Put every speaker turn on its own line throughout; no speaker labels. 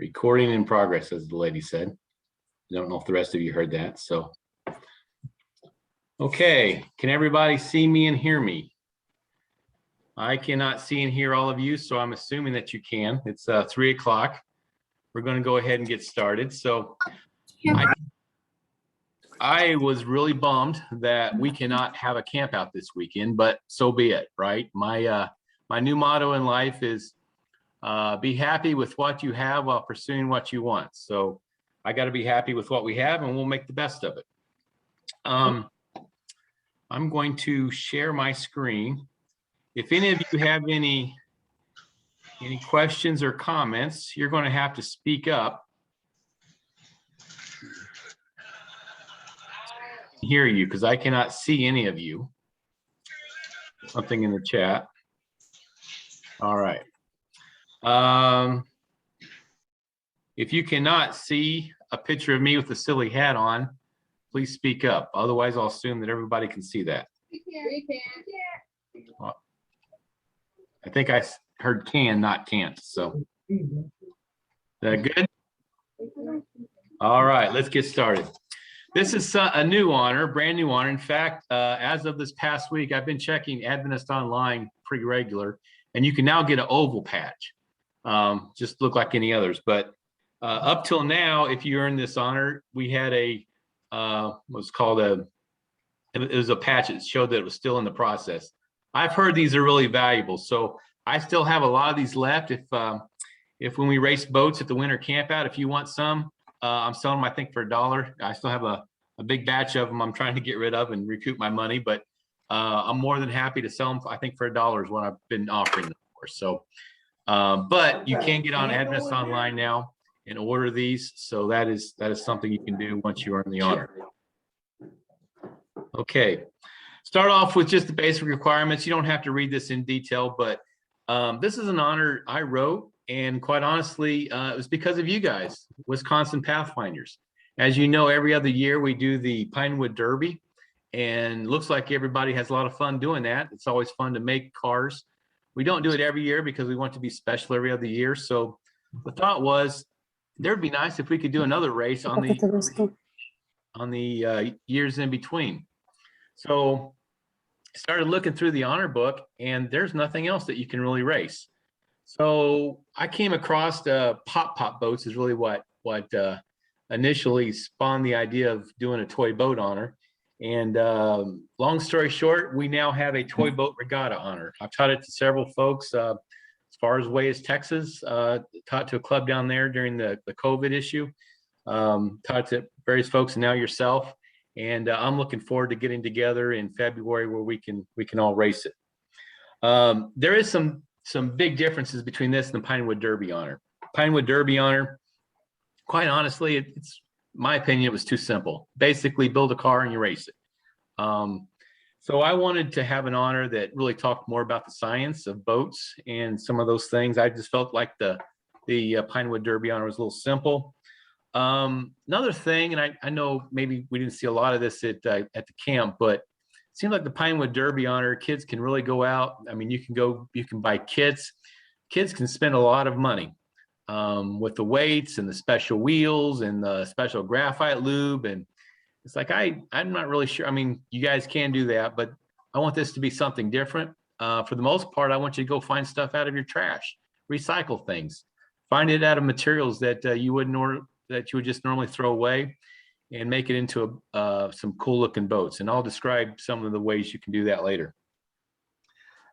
Recording in progress, as the lady said. I don't know if the rest of you heard that. So, okay, can everybody see me and hear me? I cannot see and hear all of you, so I'm assuming that you can. It's 3 o'clock. We're going to go ahead and get started. So, I was really bummed that we cannot have a camp out this weekend, but so be it, right? My new motto in life is be happy with what you have while pursuing what you want. So I got to be happy with what we have, and we'll make the best of it. I'm going to share my screen. If any of you have any questions or comments, you're going to have to speak up. Hear you, because I cannot see any of you. Something in the chat. All right. If you cannot see a picture of me with a silly hat on, please speak up. Otherwise, I'll assume that everybody can see that. We can. Well, I think I heard can, not can't. So, is that good? All right, let's get started. This is a new honor, brand new honor. In fact, as of this past week, I've been checking Adventist Online pretty regular, and you can now get an oval patch. Just look like any others. But up till now, if you earn this honor, we had it was a patch that showed that it was still in the process. I've heard these are really valuable, so I still have a lot of these left. If when we race boats at the winter camp out, if you want some, I'm selling them, I think, for $1. I still have a big batch of them I'm trying to get rid of and recoup my money, but I'm more than happy to sell them, I think, for $1 is what I've been offering them for. So, but you can get on Adventist Online now and order these. So that is something you can do once you earn the honor. Okay, start off with just the basic requirements. You don't have to read this in detail, but this is an honor I wrote. And quite honestly, it was because of you guys, Wisconsin Pathfinders. As you know, every other year we do the Pinewood Derby, and looks like everybody has a lot of fun doing that. It's always fun to make cars. We don't do it every year because we want to be special every other year. So the thought was, there'd be nice if we could do another race on the years in between. So I started looking through the honor book, and there's nothing else that you can really race. So I came across pop boats is really what initially spawned the idea of doing a toy boat honor. And long story short, we now have a toy boat regatta honor. I've taught it to several folks as far away as Texas, taught to a club down there during the COVID issue, taught to various folks, and now yourself. And I'm looking forward to getting together in February where we can all race it. There is some big differences between this and the Pinewood Derby honor. Pinewood Derby honor, quite honestly, it's my opinion, it was too simple. Basically, build a car and you race it. So I wanted to have an honor that really talked more about the science of boats and some of those things. I just felt like the Pinewood Derby honor was a little simple. Another thing, and I know maybe we didn't see a lot of this at the camp, but it seems like the Pinewood Derby honor, kids can really go out. I mean, you can buy kits. Kids can spend a lot of money with the weights and the special wheels and the special graphite lube. And it's like, I'm not really sure. I mean, you guys can do that, but I want this to be something different. For the most part, I want you to go find stuff out of your trash, recycle things, find it out of materials that you would just normally throw away, and make it into some cool looking boats. And I'll describe some of the ways you can do that later.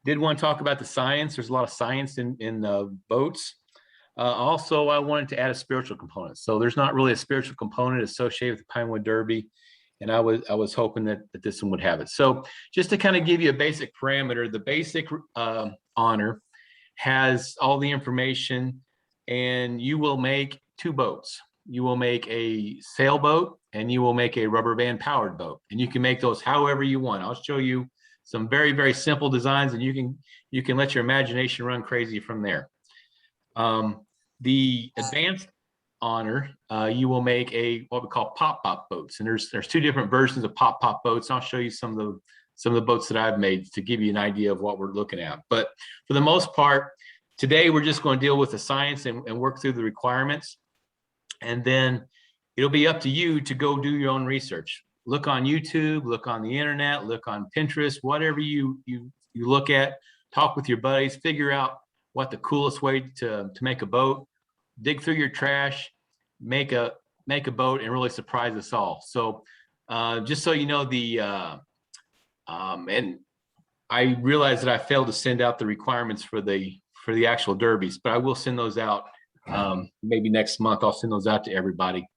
Did want to talk about the science. There's a lot of science in boats. Also, I wanted to add a spiritual component. So there's not really a spiritual component associated with the Pinewood Derby. And I was hoping that this one would have it. So just to kind of give you a basic parameter, the basic honor has all the information, and you will make 2 boats. You will make a sailboat and you will make a rubber band powered boat, and you can make those however you want. I'll show you some very, very simple designs, and you can let your imagination run crazy from there. The advanced honor, you will make what we call pop boats, and there's 2 different versions of pop boats. I'll show you some of the boats that I've made to give you an idea of what we're looking at. But for the most part, today we're just going to deal with the science and work through the requirements. And then it'll be up to you to go do your own research. Look on YouTube, look on the internet, look on Pinterest, whatever you look at, talk with your buddies, figure out what the coolest way to make a boat, dig through your trash, make a boat, and really surprise us all. So just so you know, and I realize that I failed to send out the requirements for the actual derbies, but I will send those out maybe next month. I'll send those out to everybody.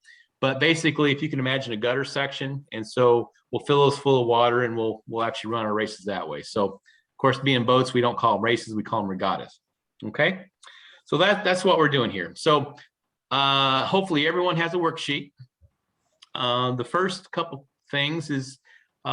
But basically, if you can imagine a gutter section, and so we'll fill those full of water, and we'll actually run our races that way. So, of course, being boats, we don't call them races; we call them regattas. Okay, so that's what we're doing here. So, hopefully, everyone has a worksheet. The first couple things is you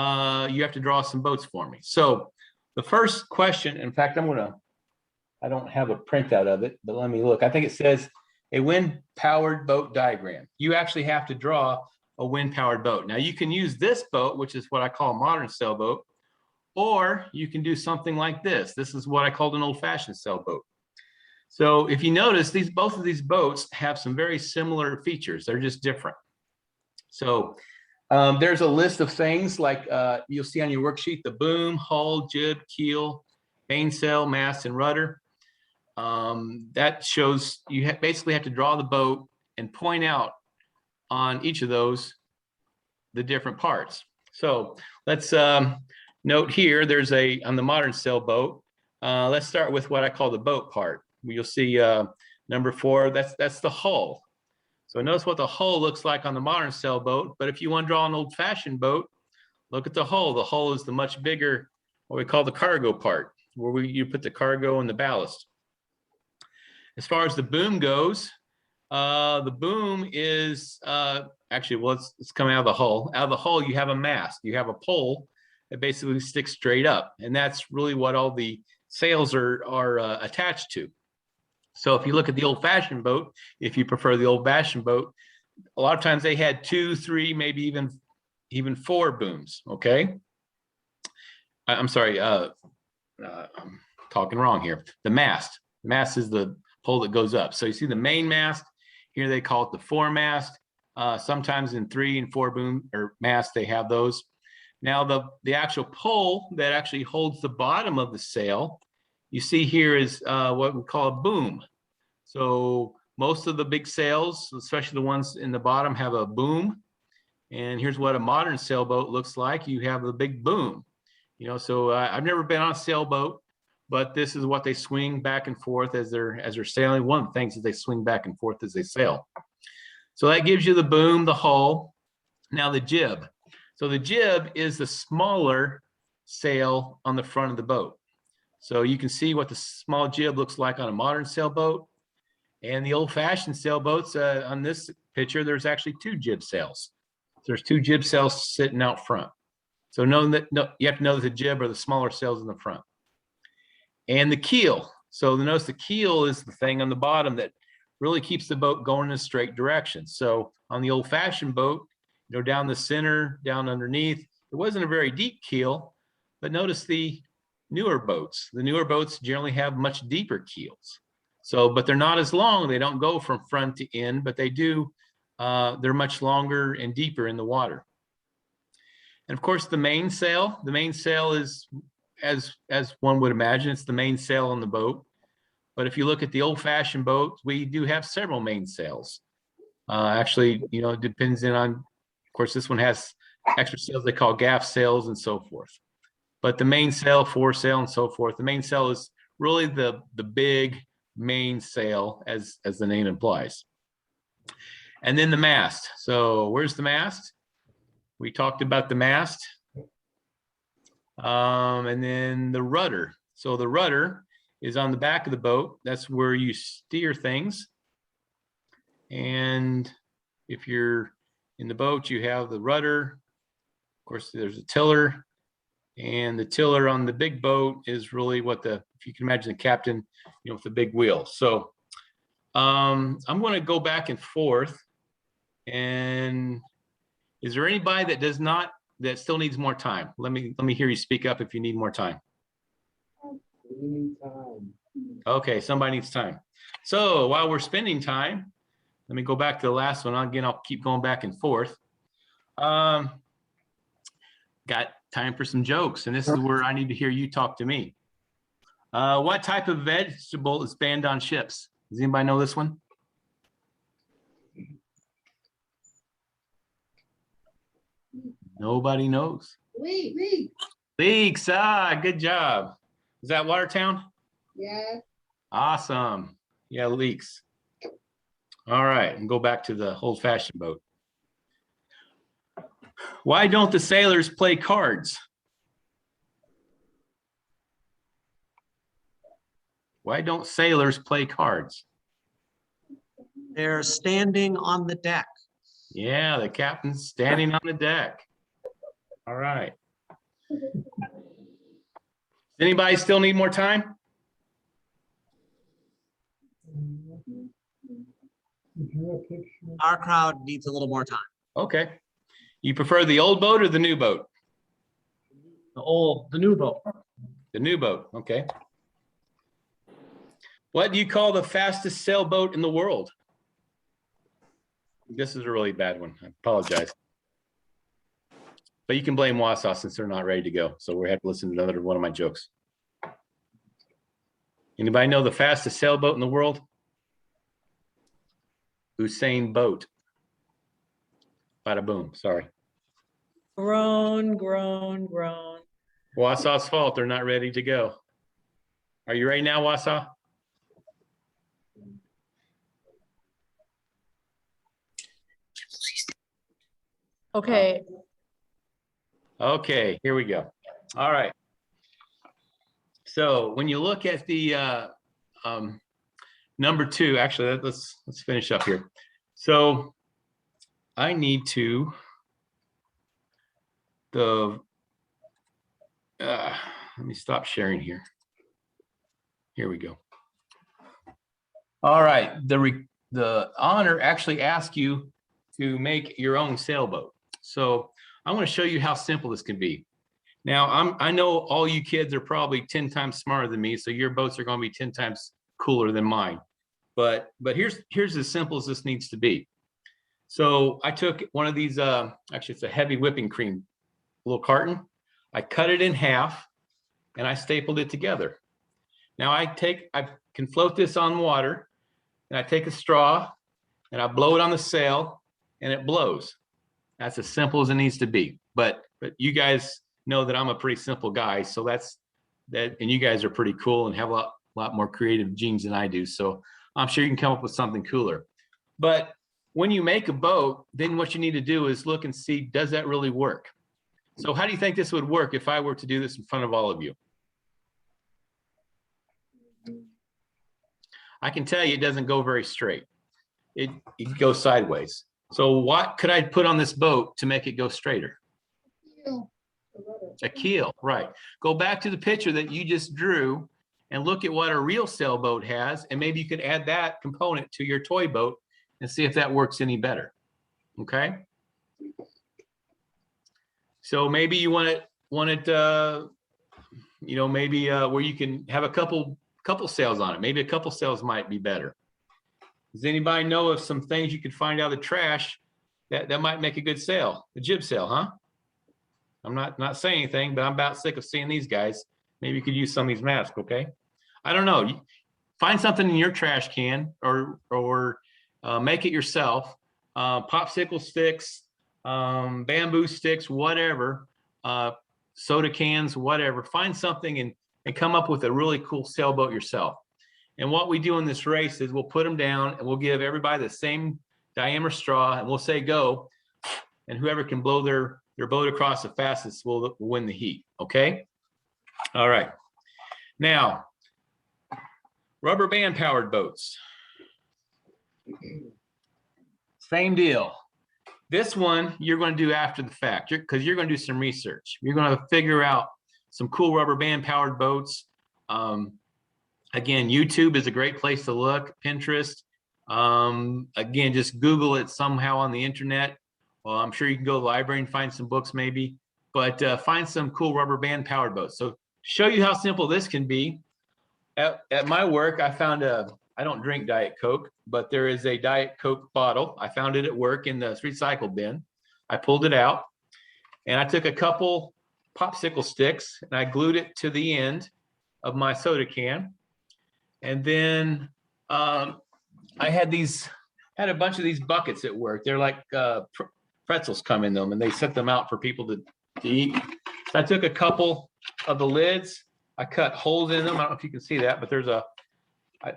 have to draw some boats for me. So, the first question, in fact, I don't have a printout of it, but let me look. I think it says a wind-powered boat diagram. You actually have to draw a wind-powered boat. Now you can use this boat, which is what I call a modern sailboat, or you can do something like this. This is what I called an old-fashioned sailboat. So if you notice, both of these boats have some very similar features. They're just different. So there's a list of things like you'll see on your worksheet: the boom, hull, jib, keel, mainsail, mast, and rudder. That shows you basically have to draw the boat and point out on each of those the different parts. So let's note here, there's on the modern sailboat, let's start with what I call the boat part. You'll see number 4, that's the hull. So notice what the hull looks like on the modern sailboat, but if you want to draw an old-fashioned boat, look at the hull. The hull is the much bigger, what we call the cargo part, where you put the cargo and the ballast. As far as the boom goes, the boom is actually, well, it's coming out of the hull. Out of the hull, you have a mast. You have a pole that basically sticks straight up, and that's really what all the sails are attached to. So if you look at the old-fashioned boat, if you prefer the old-fashioned boat, a lot of times they had 2, 3, maybe even 4 booms. Okay, I'm sorry, I'm talking wrong here. The mast. The mast is the pole that goes up. So you see the main mast here, they call it the foremast. Sometimes in 3 and 4 boom or mast, they have those. Now the actual pole that actually holds the bottom of the sail, you see here is what we call a boom. So most of the big sails, especially the ones in the bottom, have a boom. And here's what a modern sailboat looks like. You have the big boom. You know, so I've never been on a sailboat, but this is what they swing back and forth as they're sailing. One of the things is they swing back and forth as they sail. So that gives you the boom, the hull. Now the jib. So the jib is the smaller sail on the front of the boat. So you can see what the small jib looks like on a modern sailboat. And the old-fashioned sailboats, on this picture, there's actually 2 jib sails. There's 2 jib sails sitting out front. So you have to know that the jib are the smaller sails in the front. And the keel. So notice the keel is the thing on the bottom that really keeps the boat going in a straight direction. So on the old-fashioned boat, you know, down the center, down underneath, it wasn't a very deep keel, but notice the newer boats. The newer boats generally have much deeper keels. So, but they're not as long. They don't go from front to end, but they do. They're much longer and deeper in the water. And of course, the mainsail. The mainsail is, as one would imagine, it's the mainsail on the boat. But if you look at the old-fashioned boat, we do have several mainsails. Actually, you know, it depends on, of course, this one has extra sails they call gaff sails and so forth. But the mainsail, foresail, and so forth, the mainsail is really the big mainsail, as the name implies. And then the mast. So where's the mast? We talked about the mast. And then the rudder. So the rudder is on the back of the boat. That's where you steer things. And if you're in the boat, you have the rudder. Of course, there's a tiller. And the tiller on the big boat is really if you can imagine the captain, you know, with the big wheel. So I'm going to go back and forth. And is there anybody that still needs more time? Let me hear you speak up if you need more time.
We need time.
Okay, somebody needs time. So while we're spending time, let me go back to the last one. Again, I'll keep going back and forth. Got time for some jokes, and this is where I need to hear you talk to me. What type of vegetable is banned on ships? Does anybody know this one? Nobody knows.
Leeks.
Leeks. Ah, good job. Is that Watertown?
Yeah.
Awesome. Yeah, leeks. All right, and go back to the old-fashioned boat. Why don't the sailors play cards? Why don't sailors play cards?
They're standing on the deck.
Yeah, the captain's standing on the deck. All right. Does anybody still need more time?
Our crowd needs a little more time.
Okay. You prefer the old boat or the new boat?
The new boat.
The new boat, okay. What do you call the fastest sailboat in the world? This is a really bad one. I apologize. But you can blame Wausau since they're not ready to go. So we have to listen to another one of my jokes. Anybody know the fastest sailboat in the world? Usain Bolt. Bada boom, sorry.
Groan.
Wausau's fault, they're not ready to go. Are you ready now, Wausau?
Okay.
Okay, here we go. All right. So when you look at the number 2, actually, let's finish up here. So I need to let me stop sharing here. Here we go. All right, the honor actually asks you to make your own sailboat. So I want to show you how simple this can be. Now I know all you kids are probably 10 times smarter than me, so your boats are going to be 10 times cooler than mine. But here's as simple as this needs to be. So I took one of these, actually it's a heavy whipping cream little carton. I cut it in half and I stapled it together. Now I can float this on water, and I take a straw and I blow it on the sail and it blows. That's as simple as it needs to be. But you guys know that I'm a pretty simple guy, so that's that, and you guys are pretty cool and have a lot more creative genes than I do. So I'm sure you can come up with something cooler. But when you make a boat, then what you need to do is look and see, does that really work? So how do you think this would work if I were to do this in front of all of you? I can tell you it doesn't go very straight. It goes sideways. So what could I put on this boat to make it go straighter? A keel, right. Go back to the picture that you just drew and look at what a real sailboat has, and maybe you could add that component to your toy boat and see if that works any better. Okay. So maybe you want it, you know, maybe where you can have a couple sails on it. Maybe a couple sails might be better. Does anybody know of some things you could find out of the trash that might make a good sail? A jib sail, huh? I'm not saying anything, but I'm about sick of seeing these guys. Maybe you could use some of these masks, okay? I don't know. Find something in your trash can or make it yourself. Popsicle sticks, bamboo sticks, whatever, soda cans, whatever. Find something and come up with a really cool sailboat yourself. And what we do in this race is we'll put them down and we'll give everybody the same diameter straw and we'll say go, and whoever can blow their boat across the fastest will win the heat, okay? All right. Now, rubber band powered boats. Same deal. This one you're going to do after the fact because you're going to do some research. You're going to figure out some cool rubber band powered boats. Again, YouTube is a great place to look, Pinterest. Again, just Google it somehow on the internet. Well, I'm sure you can go to the library and find some books maybe, but find some cool rubber band powered boats. So to show you how simple this can be, at my work, I found I don't drink Diet Coke, but there is a Diet Coke bottle. I found it at work in the recycle bin. I pulled it out and I took a couple popsicle sticks and I glued it to the end of my soda can. And then I had a bunch of these buckets at work. They're like pretzels come in them and they set them out for people to eat. So I took a couple of the lids. I cut holes in them. I don't know if you can see that, but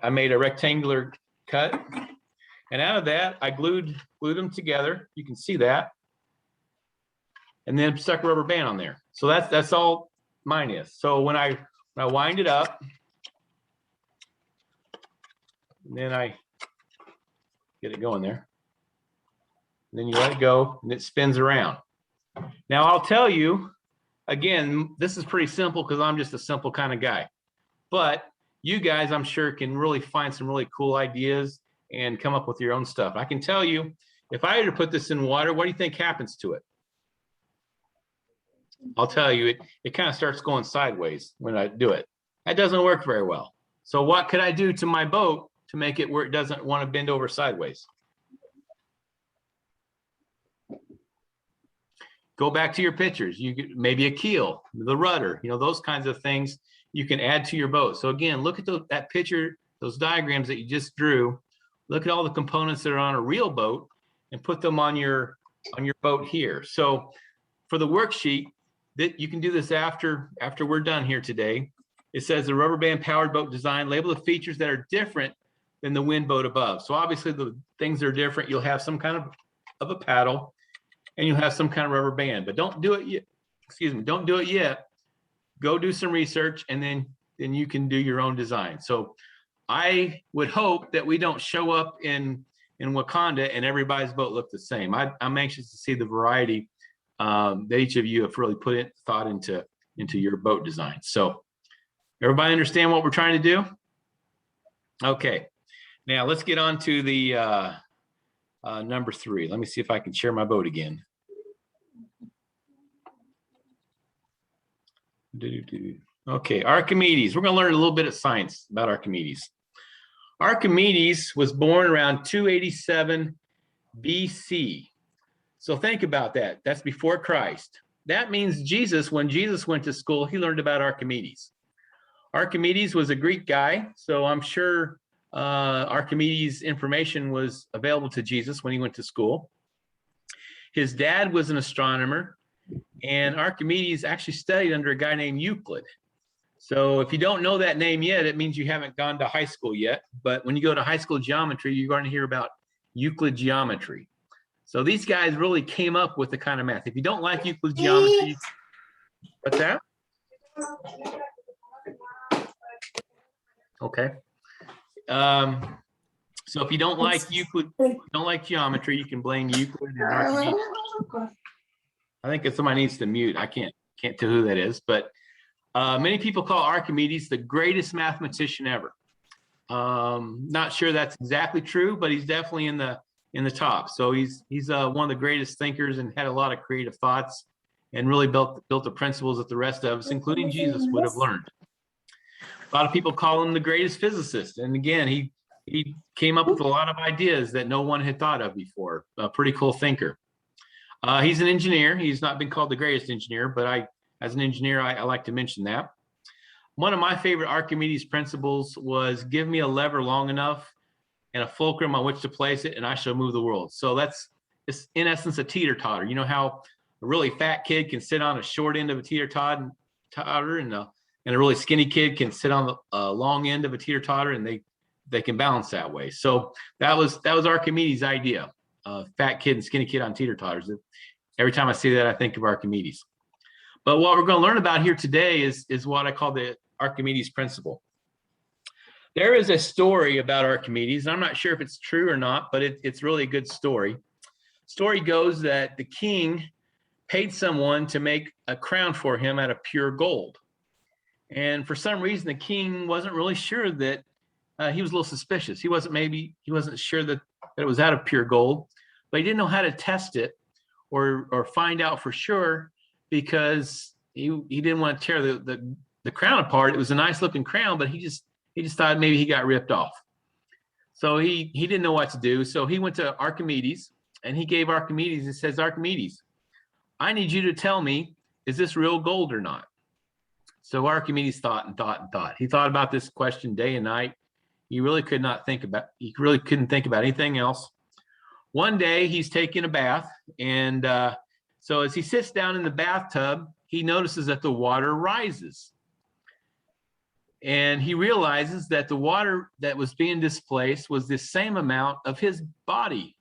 I made a rectangular cut. And out of that, I glued them together. You can see that. And then stuck a rubber band on there. So that's all mine is. So when I wind it up, and then I get it going there. And then you let it go and it spins around. Now I'll tell you, again, this is pretty simple because I'm just a simple kind of guy. But you guys, I'm sure, can really find some really cool ideas and come up with your own stuff. I can tell you, if I were to put this in water, what do you think happens to it? I'll tell you, it kind of starts going sideways when I do it. That doesn't work very well. So what could I do to my boat to make it where it doesn't want to bend over sideways? Go back to your pictures. You get maybe a keel, the rudder, those kinds of things you can add to your boat. So again, look at that picture, those diagrams that you just drew. Look at all the components that are on a real boat and put them on your boat here. So for the worksheet, that you can do this after we're done here today. It says the rubber band powered boat design, label the features that are different than the wind boat above. So obviously the things that are different, you'll have some kind of a paddle and you'll have some kind of rubber band, but don't do it yet. Don't do it yet. Go do some research and then you can do your own design. So I would hope that we don't show up in Wakanda and everybody's boat look the same. I'm anxious to see the variety that each of you have really put thought into your boat design. So everybody understand what we're trying to do? Okay, now let's get on to the number 3. Let me see if I can share my boat again. Okay, Archimedes. We're going to learn a little bit of science about Archimedes. Archimedes was born around 287 BC. So think about that. That's before Christ. That means when Jesus went to school, he learned about Archimedes. Archimedes was a Greek guy, so I'm sure Archimedes' information was available to Jesus when he went to school. His dad was an astronomer, and Archimedes actually studied under a guy named Euclid. So if you don't know that name yet, it means you haven't gone to high school yet. But when you go to high school geometry, you're going to hear about Euclid geometry. So these guys really came up with the kind of math. If you don't like Euclid geometry, what's that? Okay. So if you don't like Euclid, don't like geometry, you can blame Euclid and Archimedes. I think if somebody needs to mute, I can't tell who that is, but many people call Archimedes the greatest mathematician ever. Not sure that's exactly true, but he's definitely in the top. So he's one of the greatest thinkers and had a lot of creative thoughts and really built the principles that the rest of us, including Jesus, would have learned. A lot of people call him the greatest physicist. And again, he came up with a lot of ideas that no one had thought of before. A pretty cool thinker. He's an engineer. He's not been called the greatest engineer, but as an engineer, I like to mention that. One of my favorite Archimedes principles was give me a lever long enough and a fulcrum on which to place it, and I shall move the world. So it's in essence a teeter-totter. You know how a really fat kid can sit on a short end of a teeter-totter, and a really skinny kid can sit on the long end of a teeter-totter, and they can balance that way. So that was Archimedes' idea. Fat kid and skinny kid on teeter-totters. Every time I see that, I think of Archimedes. But what we're going to learn about here today is what I call the Archimedes principle. There is a story about Archimedes, and I'm not sure if it's true or not, but it's really a good story. Story goes that the king paid someone to make a crown for him out of pure gold. And for some reason, the king wasn't really sure that he was a little suspicious. He wasn't sure that it was out of pure gold, but he didn't know how to test it or find out for sure because he didn't want to tear the crown apart. It was a nice looking crown, but he He just thought maybe he got ripped off. So he didn't know what to do. So he went to Archimedes, and he gave Archimedes, he says, Archimedes, I need you to tell me, is this real gold or not? So Archimedes thought and thought and thought. He thought about this question day and night. He really couldn't think about anything else. One day he's taking a bath, and so as he sits down in the bathtub, he notices that the water rises. And he realizes that the water that was being displaced was the same amount of his body.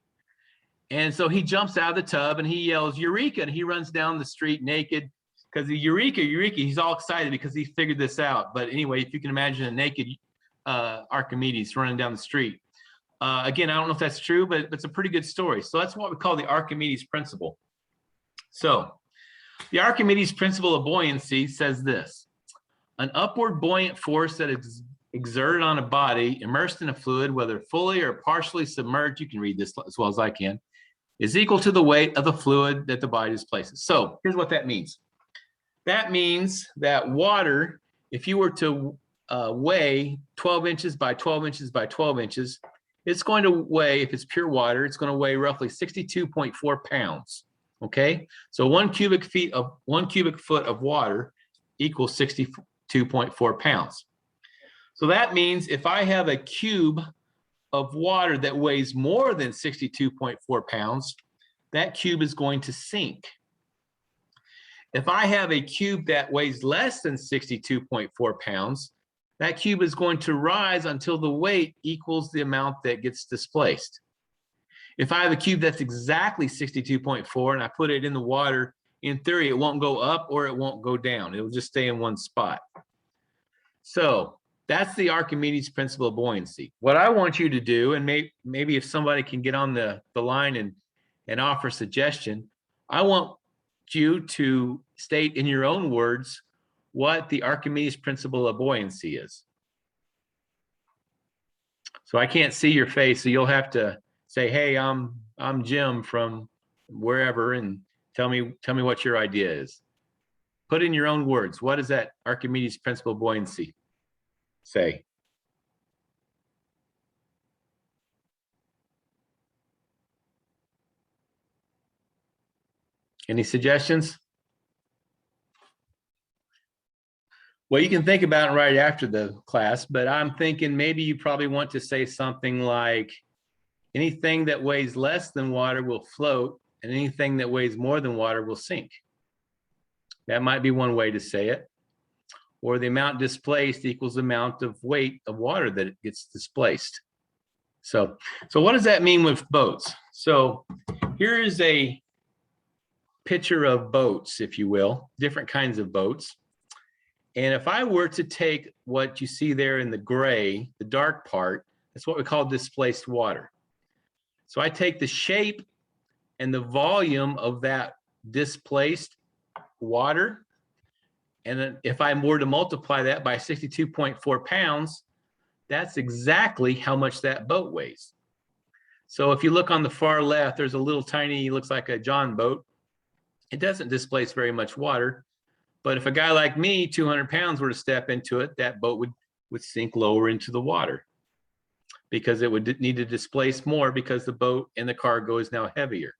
And so he jumps out of the tub and he yells, Eureka, and he runs down the street naked because Eureka, Eureka, he's all excited because he figured this out. But anyway, if you can imagine a naked Archimedes running down the street. Again, I don't know if that's true, but it's a pretty good story. So that's what we call the Archimedes principle. So the Archimedes principle of buoyancy says this: an upward buoyant force that is exerted on a body immersed in a fluid, whether fully or partially submerged, you can read this as well as I can, is equal to the weight of the fluid that the body displaces. So here's what that means. That means that water, if you were to weigh 12 inches by 12 inches by 12 inches, it's going to weigh, if it's pure water, it's going to weigh roughly 62.4 pounds. Okay, so 1 cubic foot of water equals 62.4 pounds. So that means if I have a cube of water that weighs more than 62.4 pounds, that cube is going to sink. If I have a cube that weighs less than 62.4 pounds, that cube is going to rise until the weight equals the amount that gets displaced. If I have a cube that's exactly 62.4 and I put it in the water, in theory, it won't go up or it won't go down. It'll just stay in one spot. So that's the Archimedes principle of buoyancy. What I want you to do, and maybe if somebody can get on the line and offer a suggestion, I want you to state in your own words what the Archimedes principle of buoyancy is. So I can't see your face, so you'll have to say, hey, I'm Jim from wherever, and tell me what your idea is. Put in your own words. What does that Archimedes principle of buoyancy say? Any suggestions? Well, you can think about it right after the class, but I'm thinking maybe you probably want to say something like, anything that weighs less than water will float, and anything that weighs more than water will sink. That might be one way to say it. Or the amount displaced equals the amount of weight of water that it gets displaced. So what does that mean with boats? So here is a picture of boats, if you will, different kinds of boats. And if I were to take what you see there in the gray, the dark part, that's what we call displaced water. So I take the shape and the volume of that displaced water, and then if I were to multiply that by 62.4 pounds, that's exactly how much that boat weighs. So if you look on the far left, there's a little tiny, looks like a John boat. It doesn't displace very much water, but if a guy like me, 200 pounds, were to step into it, that boat would sink lower into the water, because it would need to displace more because the boat and the cargo is now heavier.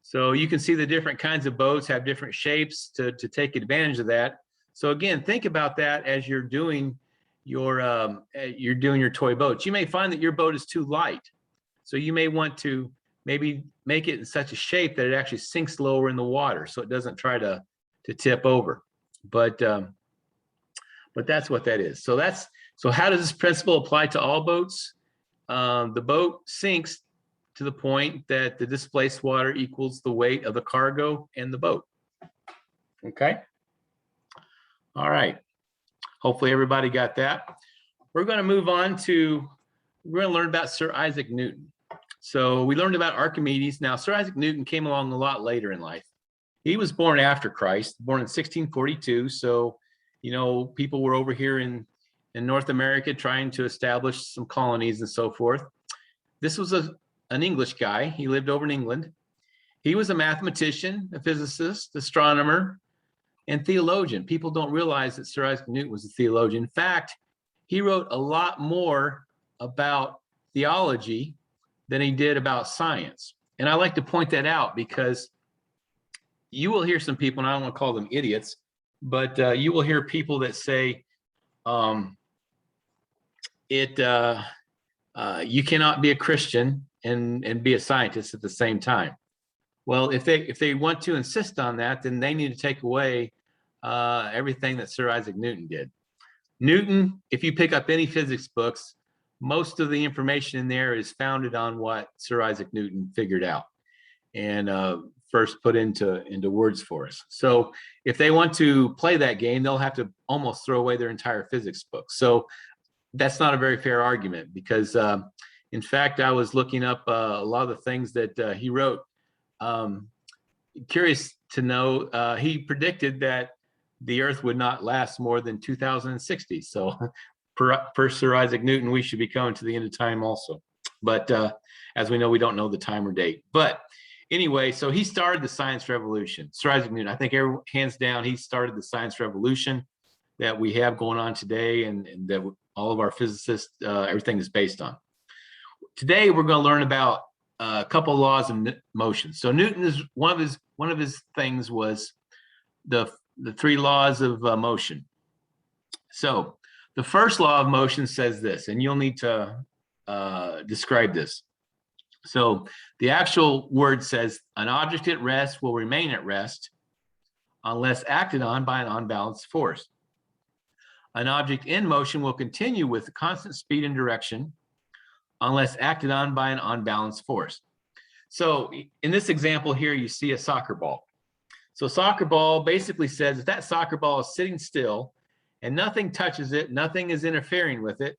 So you can see the different kinds of boats have different shapes to take advantage of that. So again, think about that as you're doing your toy boats. You may find that your boat is too light. So you may want to maybe make it in such a shape that it actually sinks lower in the water so it doesn't try to tip over. But that's what that is. So how does this principle apply to all boats? The boat sinks to the point that the displaced water equals the weight of the cargo and the boat. Okay? All right. Hopefully everybody got that. We're going to move on we're going to learn about Sir Isaac Newton. So we learned about Archimedes. Now, Sir Isaac Newton came along a lot later in life. He was born after Christ, born in 1642. So, people were over here in North America trying to establish some colonies and so forth. This was an English guy. He lived over in England. He was a mathematician, a physicist, astronomer, and theologian. People don't realize that Sir Isaac Newton was a theologian. In fact, he wrote a lot more about theology than he did about science. And I like to point that out because you will hear some people, and I don't want to call them idiots, but you will hear people that say you cannot be a Christian and be a scientist at the same time. Well, if they want to insist on that, then they need to take away everything that Sir Isaac Newton did. Newton, if you pick up any physics books, most of the information in there is founded on what Sir Isaac Newton figured out and first put into words for us. So if they want to play that game, they'll have to almost throw away their entire physics book. So that's not a very fair argument because, in fact, I was looking up a lot of the things that he wrote. Curious to know, he predicted that the Earth would not last more than 2060. So per Sir Isaac Newton, we should be coming to the end of time also. But as we know, we don't know the time or date. But anyway, so he started the science revolution. Sir Isaac Newton, I think hands down, he started the science revolution that we have going on today and that all of our physicists, everything is based on. Today, we're going to learn about a couple of laws of motion. So Newton is one of his things was the three laws of motion. So the first law of motion says this, and you'll need to describe this. So the actual word says an object at rest will remain at rest unless acted on by an unbalanced force. An object in motion will continue with constant speed and direction unless acted on by an unbalanced force. So in this example here, you see a soccer ball. So soccer ball basically says if that soccer ball is sitting still and nothing touches it, nothing is interfering with it,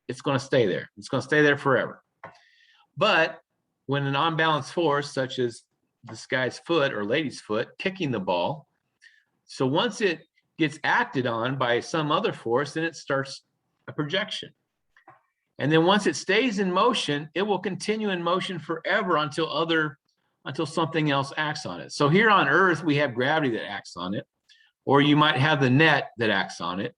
it's going to stay there. It's going to stay there forever. But when an unbalanced force, such as this guy's foot or lady's foot kicking the ball, so once it gets acted on by some other force, then it starts a projection. And then once it stays in motion, it will continue in motion forever until something else acts on it. So here on Earth, we have gravity that acts on it, or you might have the net that acts on it.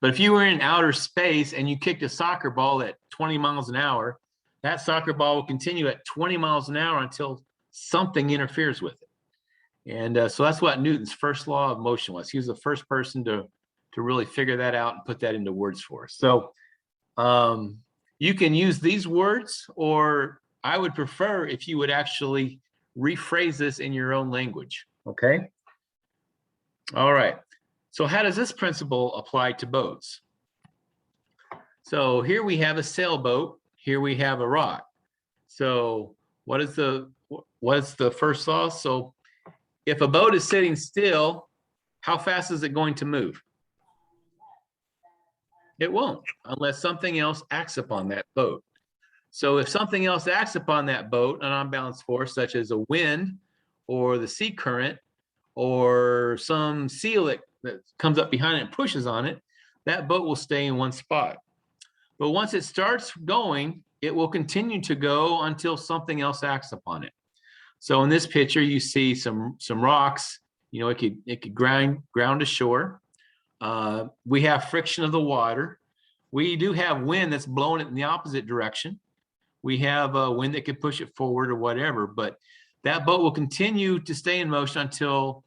But if you were in outer space and you kicked a soccer ball at 20 miles an hour, that soccer ball will continue at 20 miles an hour until something interferes with it. And so that's what Newton's first law of motion was. He was the first person to really figure that out and put that into words for us. So you can use these words, or I would prefer if you would actually rephrase this in your own language. Okay. All right. So how does this principle apply to boats? So here we have a sailboat. Here we have a rock. So what's the first law? So if a boat is sitting still, how fast is it going to move? It won't, unless something else acts upon that boat. So if something else acts upon that boat, an unbalanced force such as a wind or the sea current or some seal that comes up behind it and pushes on it, that boat will stay in one spot. But once it starts going, it will continue to go until something else acts upon it. So in this picture, you see some rocks. You know, it could ground ashore. We have friction of the water. We do have wind that's blowing it in the opposite direction. We have a wind that could push it forward or whatever, but that boat will continue to stay in motion until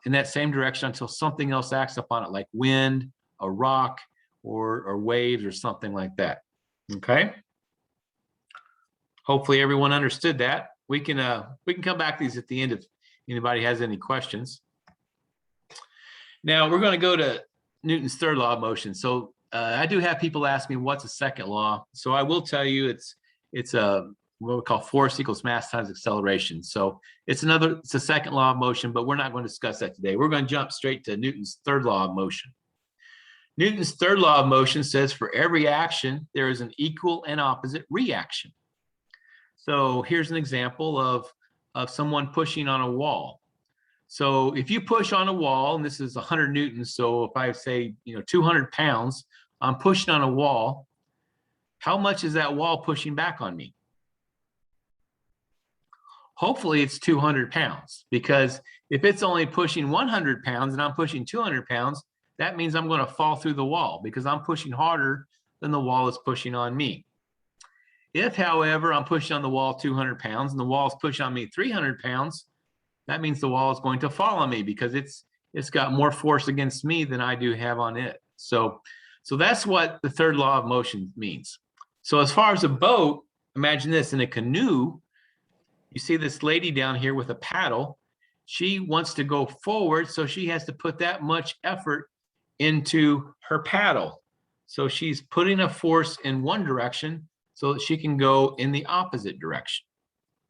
in that same direction until something else acts upon it, like wind, a rock, or waves or something like that. Okay. Hopefully everyone understood that. We can come back to these at the end if anybody has any questions. Now we're going to go to Newton's third law of motion. So I do have people ask me what's the second law. So I will tell you it's a what we call force equals mass times acceleration. So it's a second law of motion, but we're not going to discuss that today. We're going to jump straight to Newton's third law of motion. Newton's third law of motion says for every action, there is an equal and opposite reaction. So here's an example of someone pushing on a wall. So if you push on a wall, and this is 100 newtons, so if I say 200 pounds, I'm pushing on a wall, how much is that wall pushing back on me? Hopefully it's 200 pounds, because if it's only pushing 100 pounds and I'm pushing 200 pounds, that means I'm going to fall through the wall because I'm pushing harder than the wall is pushing on me. If, however, I'm pushing on the wall 200 pounds and the wall is pushing on me 300 pounds, that means the wall is going to fall on me because it's got more force against me than I do have on it. So that's what the third law of motion means. So as far as a boat, imagine this: in a canoe, you see this lady down here with a paddle. She wants to go forward, so she has to put that much effort into her paddle. So she's putting a force in one direction so that she can go in the opposite direction.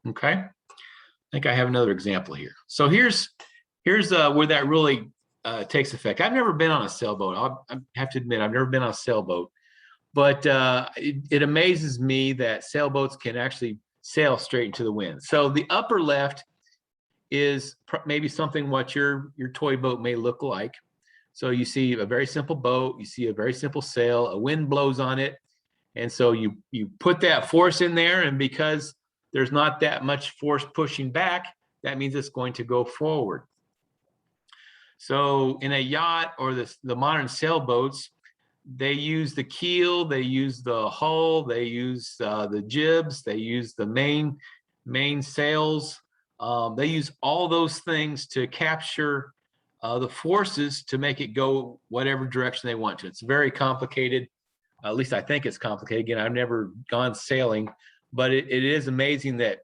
Okay, I think I have another example here. So here's where that really takes effect. I've never been on a sailboat. I have to admit, I've never been on a sailboat, but it amazes me that sailboats can actually sail straight into the wind. So the upper left is maybe something what your toy boat may look like. So you see a very simple boat, you see a very simple sail, a wind blows on it, and so you put that force in there, and because there's not that much force pushing back, that means it's going to go forward. So in a yacht or the modern sailboats, they use the keel, they use the hull, they use the jibs, they use the main sails. They use all those things to capture the forces to make it go whatever direction they want to. It's very complicated. At least I think it's complicated. Again, I've never gone sailing, but it is amazing that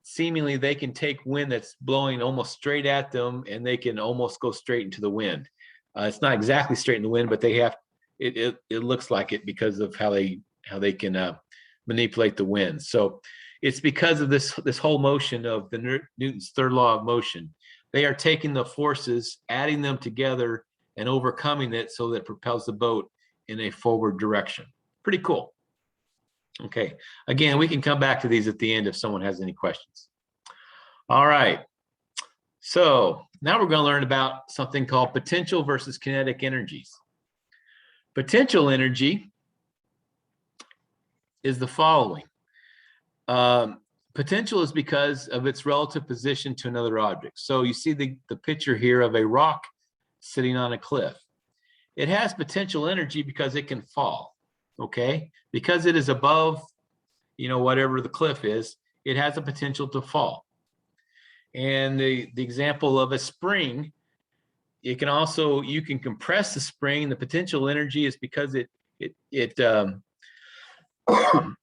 seemingly they can take wind that's blowing almost straight at them and they can almost go straight into the wind. It's not exactly straight in the wind, but they have it looks like it because of how they can manipulate the wind. So it's because of this whole motion of the Newton's third law of motion. They are taking the forces, adding them together, and overcoming it so that it propels the boat in a forward direction. Pretty cool. Okay, again, we can come back to these at the end if someone has any questions. All right, so now we're going to learn about something called potential versus kinetic energies. Potential energy is the following. Potential is because of its relative position to another object. So you see the picture here of a rock sitting on a cliff. It has potential energy because it can fall, okay? Because it is above, whatever the cliff is, it has a potential to fall. And the example of a spring, you can compress the spring. The potential energy is because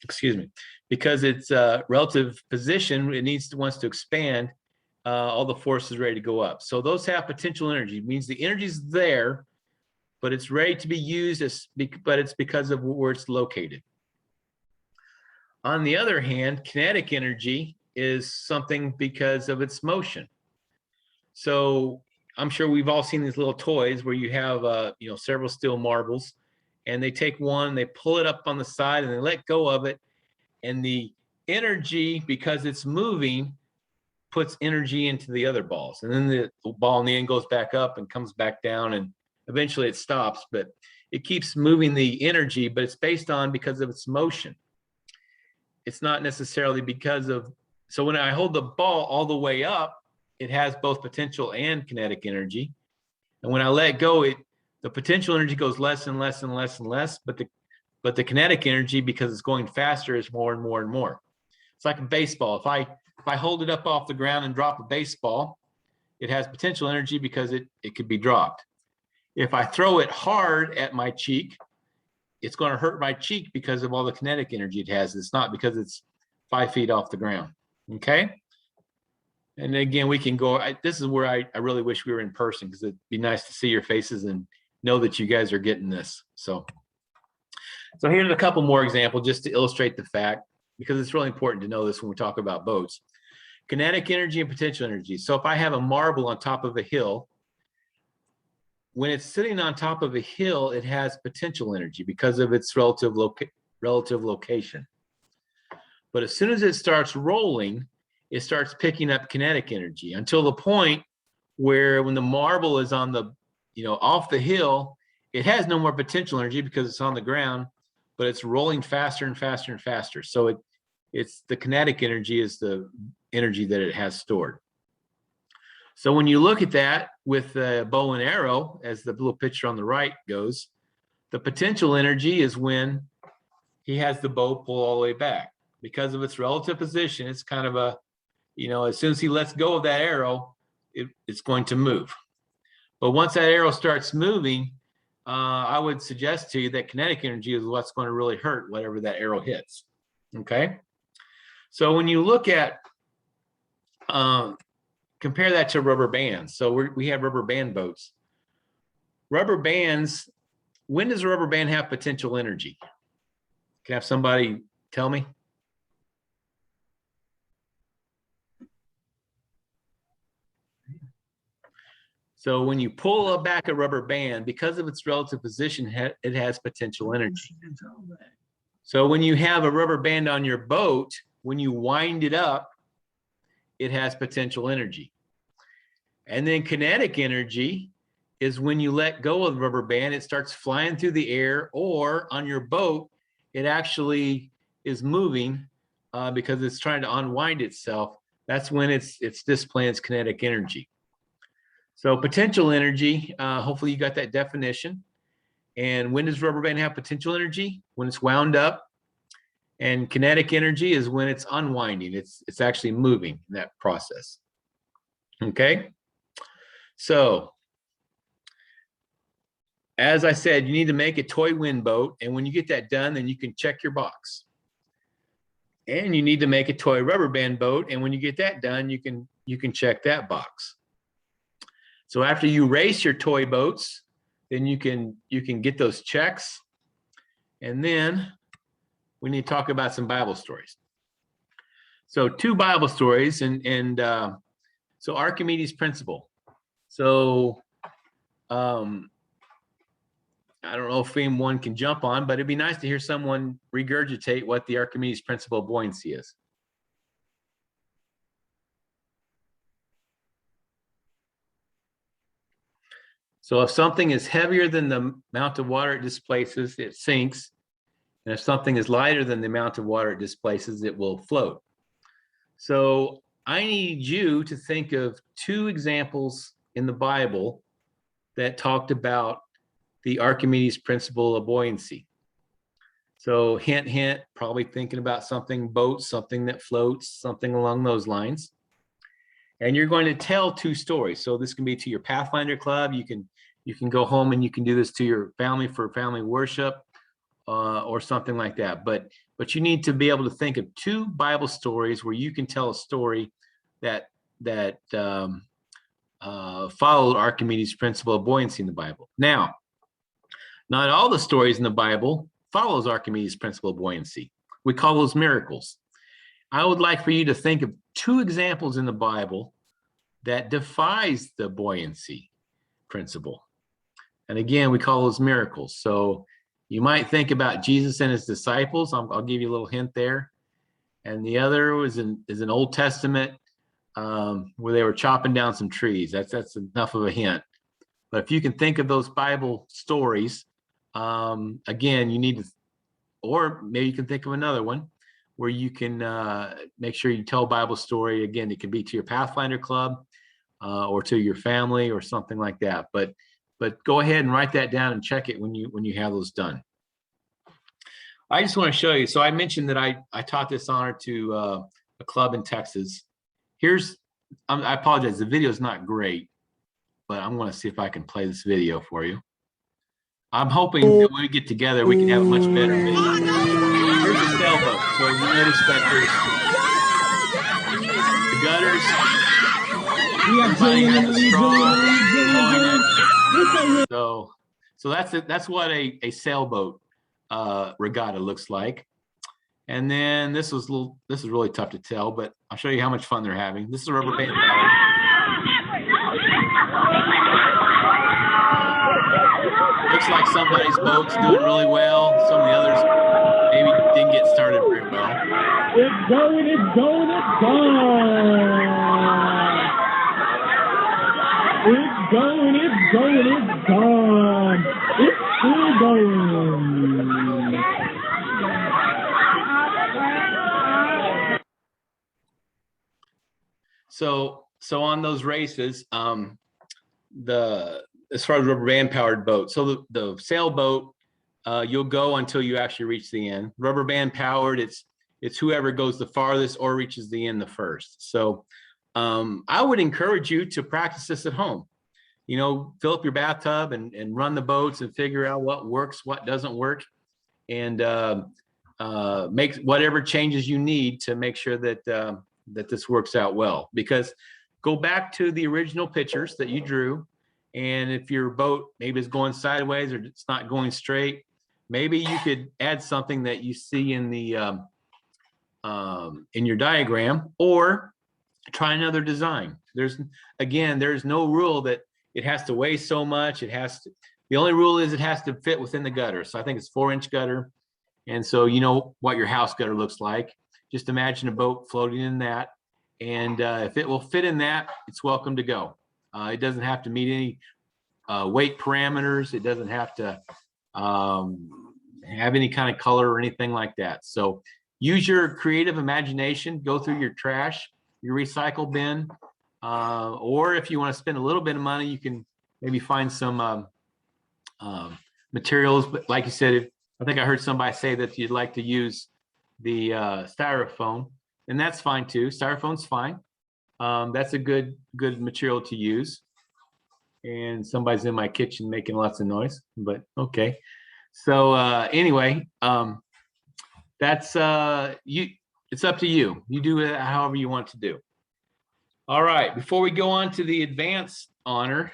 excuse me, because its relative position, wants to expand, all the force is ready to go up. So those have potential energy. It means the energy is there, but it's ready to be used, but it's because of where it's located. On the other hand, kinetic energy is something because of its motion. So I'm sure we've all seen these little toys where you have several steel marbles, and they take one, they pull it up on the side, and they let go of it, and the energy, because it's moving, puts energy into the other balls, and then the ball in the end goes back up and comes back down, and eventually it stops, but it keeps moving the energy, but it's because of its motion. It's not necessarily because of, so when I hold the ball all the way up, it has both potential and kinetic energy. And when I let go, the potential energy goes less and less and less and less, but the kinetic energy, because it's going faster, is more and more and more. It's like a baseball. If I hold it up off the ground and drop a baseball, it has potential energy because it could be dropped. If I throw it hard at my cheek, it's going to hurt my cheek because of all the kinetic energy it has. It's not because it's 5 feet off the ground. Okay. And again, we can go, this is where I really wish we were in person, because it'd be nice to see your faces and know that you guys are getting this. So here's a couple more examples just to illustrate the fact, because it's really important to know this when we talk about boats. Kinetic energy and potential energy. So if I have a marble on top of a hill, when it's sitting on top of a hill, it has potential energy because of its relative location. But as soon as it starts rolling, it starts picking up kinetic energy until the point where when the marble is on the, off the hill, it has no more potential energy because it's on the ground, but it's rolling faster and faster and faster. So it's the kinetic energy is the energy that it has stored. So when you look at that with the bow and arrow, as the little picture on the right goes, the potential energy is when he has the bow pull all the way back. Because of its relative position, it's kind of a, as soon as he lets go of that arrow, it's going to move. But once that arrow starts moving, I would suggest to you that kinetic energy is what's going to really hurt whatever that arrow hits. Okay? So when you look at, compare that to rubber bands. So we have rubber band boats. Rubber bands, when does a rubber band have potential energy? Can I have somebody tell me? So when you pull back a rubber band, because of its relative position, it has potential energy. So when you have a rubber band on your boat, when you wind it up, it has potential energy. And then kinetic energy is when you let go of the rubber band, it starts flying through the air, or on your boat, it actually is moving because it's trying to unwind itself. That's when it's displaying its kinetic energy. So potential energy, hopefully you got that definition. And when does rubber band have potential energy? When it's wound up. And kinetic energy is when it's unwinding. It's actually moving in that process. Okay? So, as I said, you need to make a toy wind boat. And when you get that done, then you can check your box. And you need to make a toy rubber band boat. And when you get that done, you can check that box. So after you race your toy boats, then you can get those checks. And then we need to talk about some Bible stories. So 2 Bible stories, and so Archimedes' principle. So I don't know if anyone can jump on, but it'd be nice to hear someone regurgitate what the Archimedes' principle of buoyancy is. So if something is heavier than the amount of water it displaces, it sinks. And if something is lighter than the amount of water it displaces, it will float. So I need you to think of 2 examples in the Bible that talked about the Archimedes' principle of buoyancy. So hint, hint, probably thinking about something boat, something that floats, something along those lines. And you're going to tell 2 stories. So this can be to your Pathfinder club. You can go home and you can do this to your family for family worship or something like that. But you need to be able to think of 2 Bible stories where you can tell a story that followed Archimedes' principle of buoyancy in the Bible. Now, not all the stories in the Bible follows Archimedes' principle of buoyancy. We call those miracles. I would like for you to think of 2 examples in the Bible that defies the buoyancy principle. And again, we call those miracles. So you might think about Jesus and his disciples. I'll give you a little hint there. And the other is an Old Testament where they were chopping down some trees. That's enough of a hint. But if you can think of those Bible stories, again, you need to, or maybe you can think of another one where you can make sure you tell a Bible story. Again, it can be to your Pathfinder club or to your family or something like that. But go ahead and write that down and check it when you have those done. I just want to show you. So I mentioned that I taught this honor to a club in Texas. I apologize, the video is not great, but I'm going to see if I can play this video for you. I'm hoping that when we get together, we can have a much better video. Here's a sailboat. So you notice that there's the gutters. So that's what a sailboat regatta looks like. And then this is really tough to tell, but I'll show you how much fun they're having. This is a rubber band rally. Looks like somebody's boat's doing really well. Some of the others maybe didn't get started very well.
It's going, it's going, it's gone. It's going, it's going, it's gone. It's still going.
So so on those races, as far as rubber band powered boat, so the sailboat, you'll go until you actually reach the end. Rubber band powered, it's whoever goes the farthest or reaches the end the first. So I would encourage you to practice this at home. You know, fill up your bathtub and run the boats and figure out what works, what doesn't work, and make whatever changes you need to make sure that that this works out well. Because go back to the original pictures that you drew, and if your boat maybe is going sideways or it's not going straight, maybe you could add something that you see in the in your diagram, or try another design. There's no rule that it has to weigh so much. The only rule is it has to fit within the gutter. So I think it's 4-inch gutter. And so you know what your house gutter looks like. Just imagine a boat floating in that. And if it will fit in that, it's welcome to go. It doesn't have to meet any weight parameters. It doesn't have to have any kind of color or anything like that. So use your creative imagination, go through your trash, your recycle bin, or if you want to spend a little bit of money, you can maybe find some materials. But like you said, I think I heard somebody say that you'd like to use the styrofoam, and that's fine too. Styrofoam's fine. That's a good material to use. And somebody's in my kitchen making lots of noise, but okay. So anyway, that's it's up to you. You do it however you want to do. All right, before we go on to the advanced honor,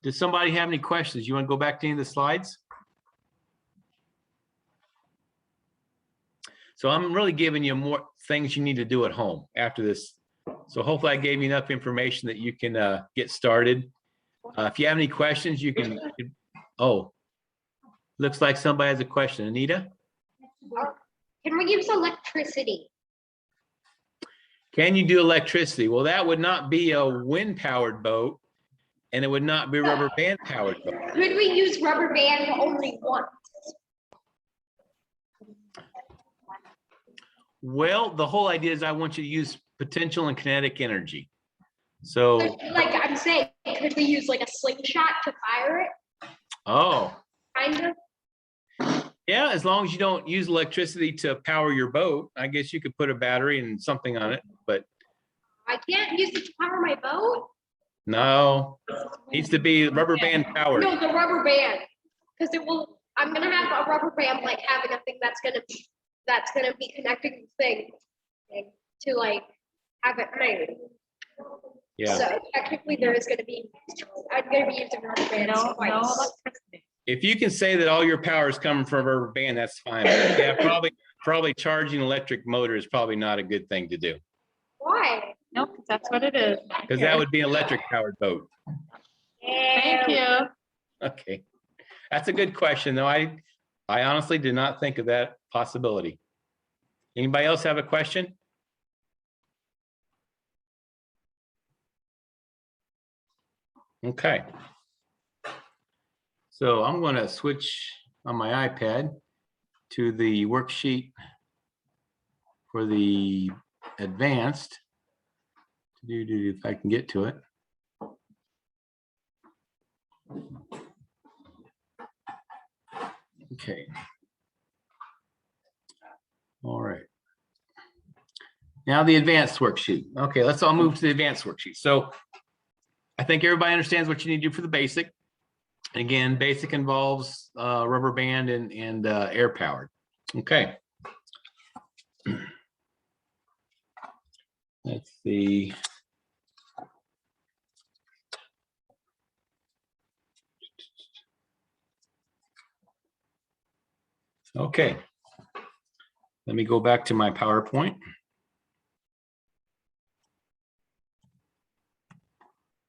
does somebody have any questions? You want to go back to any of the slides? So I'm really giving you more things you need to do at home after this. So hopefully I gave you enough information that you can get started. If you have any questions, you can, oh, looks like somebody has a question. Anita?
Can we use electricity?
Can you do electricity? Well, that would not be a wind-powered boat, and it would not be a rubber band-powered boat.
Could we use rubber band only once?
Well, the whole idea is I want you to use potential and kinetic energy. So,
Like I'm saying, could we use like a slingshot to fire it?
oh,
Kind of.
yeah, as long as you don't use electricity to power your boat, I guess you could put a battery and something on it, but
I can't use it to power my boat.
no, needs to be rubber band powered.
No, the rubber band, because it will. I'm gonna have a rubber band like having a thing that's gonna be connecting the thing to like have it made.
Yeah.
So technically, there is gonna be. I'm gonna be using rubber bands twice.
If you can say that all your power is coming from a rubber band, that's fine. But yeah, probably charging electric motor is probably not a good thing to do.
Why?
No, 'cause that's what it is.
Because that would be an electric powered boat.
Thank you.
Okay. That's a good question, though. I honestly did not think of that possibility. Anybody else have a question? Okay. So I'm going to switch on my iPad to the worksheet for the advanced. If I can get to it. Okay. All right. Now the advanced worksheet. Okay, let's all move to the advanced worksheet. So I think everybody understands what you need to do for the basic. Again, basic involves rubber band and air powered. Okay. Let's see. Okay. Let me go back to my PowerPoint.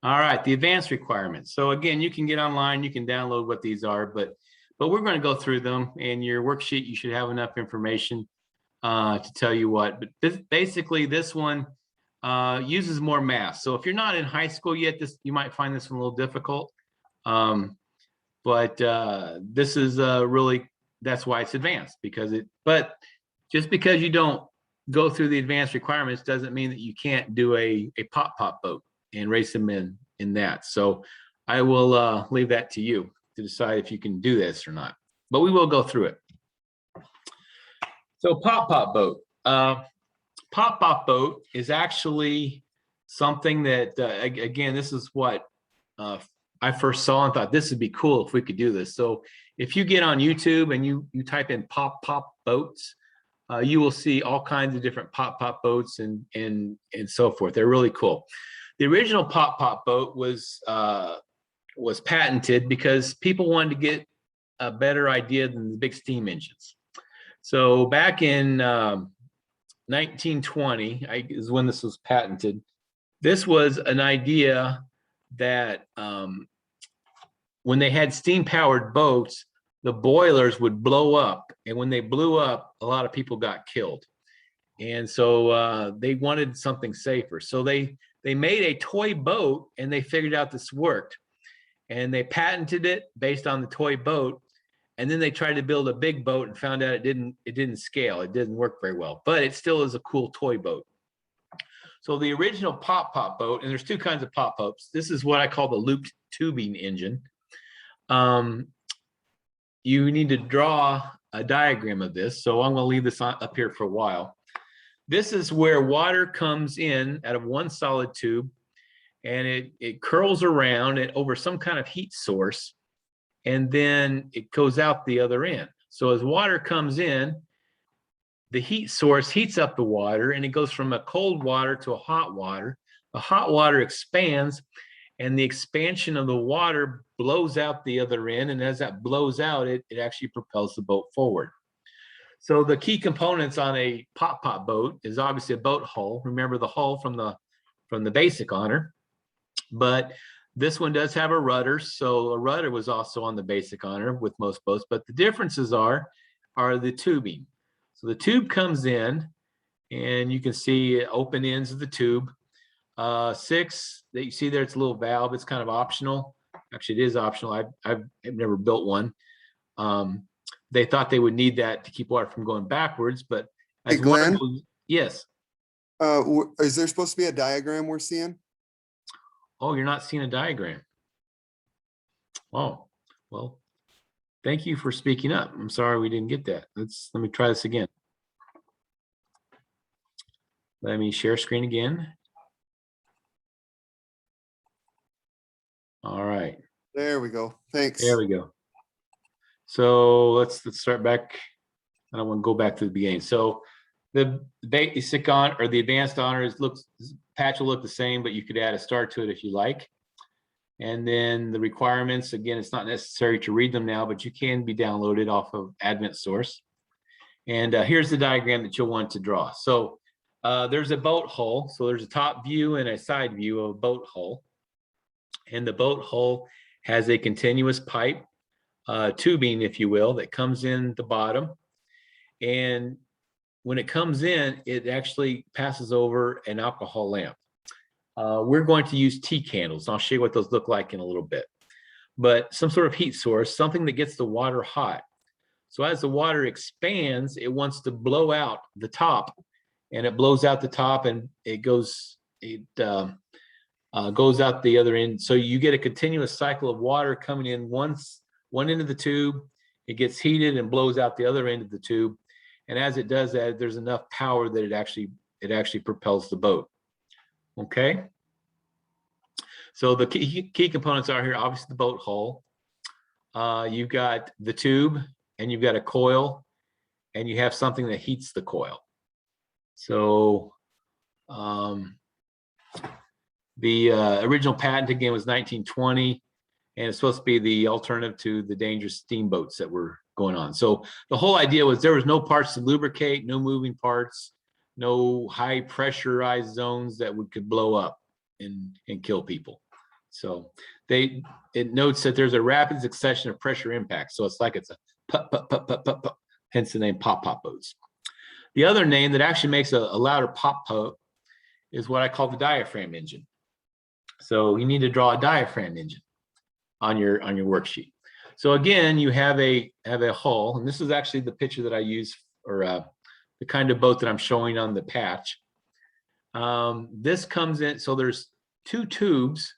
All right, the advanced requirements. So again, you can get online, you can download what these are, but we're going to go through them. And your worksheet, you should have enough information to tell you what. But basically, this one uses more math. So if you're not in high school yet, you might find this one a little difficult. But this is really, that's why it's advanced, because but just because you don't go through the advanced requirements doesn't mean that you can't do a pop boat and race them in that. So I will leave that to you to decide if you can do this or not, but we will go through it. So pop boat. Pop boat is actually something that, again, this is what I first saw and thought this would be cool if we could do this. So if you get on YouTube and you type in pop boats, you will see all kinds of different pop boats and so forth. They're really cool. The original pop boat was patented because people wanted to get a better idea than the big steam engines. So back in 1920 is when this was patented. This was an idea that when they had steam powered boats, the boilers would blow up, and when they blew up, a lot of people got killed. And so they wanted something safer. So they made a toy boat, and they figured out this worked, and they patented it based on the toy boat. And then they tried to build a big boat and found out it didn't scale. It didn't work very well, but it still is a cool toy boat. So the original pop boat, and there's two kinds of pop boats. This is what I call the looped tubing engine. You need to draw a diagram of this. So I'm going to leave this up here for a while. This is where water comes in out of one solid tube, and it curls around it over some kind of heat source, and then it goes out the other end. So as water comes in, the heat source heats up the water, and it goes from a cold water to a hot water. The hot water expands, and the expansion of the water blows out the other end. And as that blows out, it actually propels the boat forward. So the key components on a pop boat is obviously a boat hull. Remember the hull from the basic honor, but this one does have a rudder. So a rudder was also on the basic honor with most boats, but the differences are the tubing. So the tube comes in, and you can see open ends of the tube. 6 that you see there, it's a little valve. It's kind of optional. Actually, it is optional. I've never built one. They thought they would need that to keep water from going backwards, but as
Hey, Glenn?
yes.
Is there supposed to be a diagram we're seeing?
Oh, you're not seeing a diagram. Oh, well, thank you for speaking up. I'm sorry we didn't get that. Let me try this again. Let me share screen again. All right.
There we go. Thanks.
There we go. So let's start back. I don't want to go back to the beginning. So the basic on or the advanced honors patch will look the same, but you could add a star to it if you like. And then the requirements, again, it's not necessary to read them now, but you can be downloaded off of Advent Source. And here's the diagram that you'll want to draw. So there's a boat hull. So there's a top view and a side view of a boat hull. And the boat hull has a continuous pipe, tubing, if you will, that comes in the bottom. And when it comes in, it actually passes over an alcohol lamp. We're going to use tea candles. I'll show you what those look like in a little bit. But some sort of heat source, something that gets the water hot. So as the water expands, it wants to blow out the top, and it blows out the top, and it goes out the other end. So you get a continuous cycle of water coming in one end of the tube. It gets heated and blows out the other end of the tube. And as it does that, there's enough power that it actually propels the boat. Okay. So the key components are here, obviously the boat hull. You've got the tube, and you've got a coil, and you have something that heats the coil. So the original patent again was 1920, and it's supposed to be the alternative to the dangerous steamboats that were going on. So the whole idea was there was no parts to lubricate, no moving parts, no high pressurized zones that could blow up and kill people. So it notes that there's a rapid succession of pressure impacts. So it's like it's a pop, pop, pop, pop, pop, pop, hence the name pop boats. The other name that actually makes a louder pop is what I call the diaphragm engine. So you need to draw a diaphragm engine on your worksheet. So again, you have a hull, and this is actually the picture that I use, or the kind of boat that I'm showing on the patch. This comes in, so there's 2 tubes,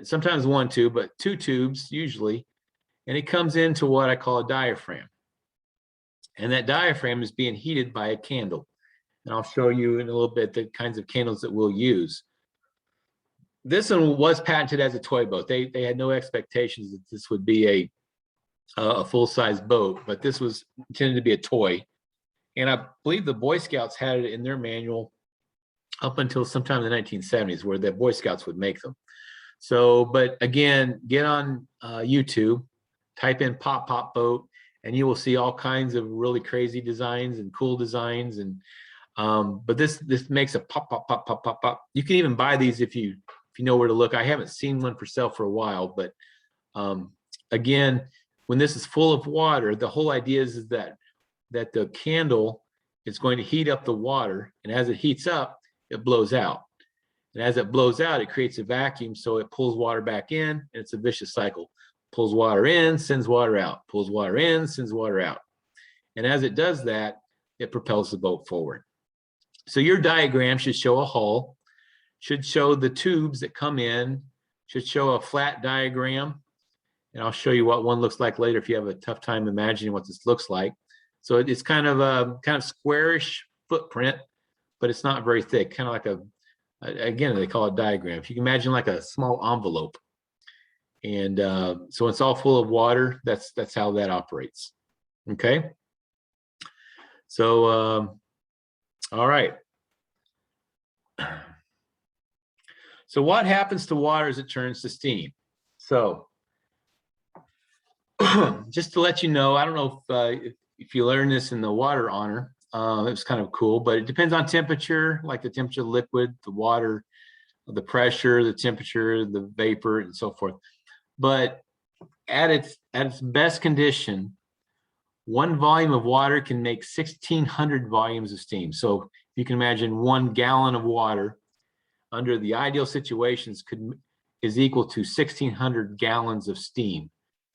sometimes 1 tube, but 2 tubes usually, and it comes into what I call a diaphragm. And that diaphragm is being heated by a candle. And I'll show you in a little bit the kinds of candles that we'll use. This one was patented as a toy boat. They had no expectations that this would be a full-size boat, but this was intended to be a toy. And I believe the Boy Scouts had it in their manual up until sometime in the 1970s, where the Boy Scouts would make them. So, but again, get on YouTube, type in pop pop boat, and you will see all kinds of really crazy designs and cool designs. And but this makes a pop pop pop pop pop pop. You can even buy these if you know where to look. I haven't seen one for sale for a while, but again, when this is full of water, the whole idea is that the candle is going to heat up the water, and as it heats up, it blows out. And as it blows out, it creates a vacuum, so it pulls water back in, and it's a vicious cycle. Pulls water in, sends water out, pulls water in, sends water out. And as it does that, it propels the boat forward. So your diagram should show a hull, should show the tubes that come in, should show a flat diagram. And I'll show you what one looks like later if you have a tough time imagining what this looks like. So it's kind of a squarish footprint, but it's not very thick, kind of like again, they call it diagram. If you can imagine like a small envelope. And so it's all full of water. That's how that operates. Okay. So, all right. So what happens to water as it turns to steam? So just to let you know, I don't know if you learned this in the water honor, it was kind of cool, but it depends on temperature, like the temperature of the liquid, the water, the pressure, the temperature, the vapor, and so forth. But at its best condition, 1 volume of water can make 1,600 volumes of steam. So you can imagine 1 gallon of water under the ideal situations is equal to 1,600 gallons of steam.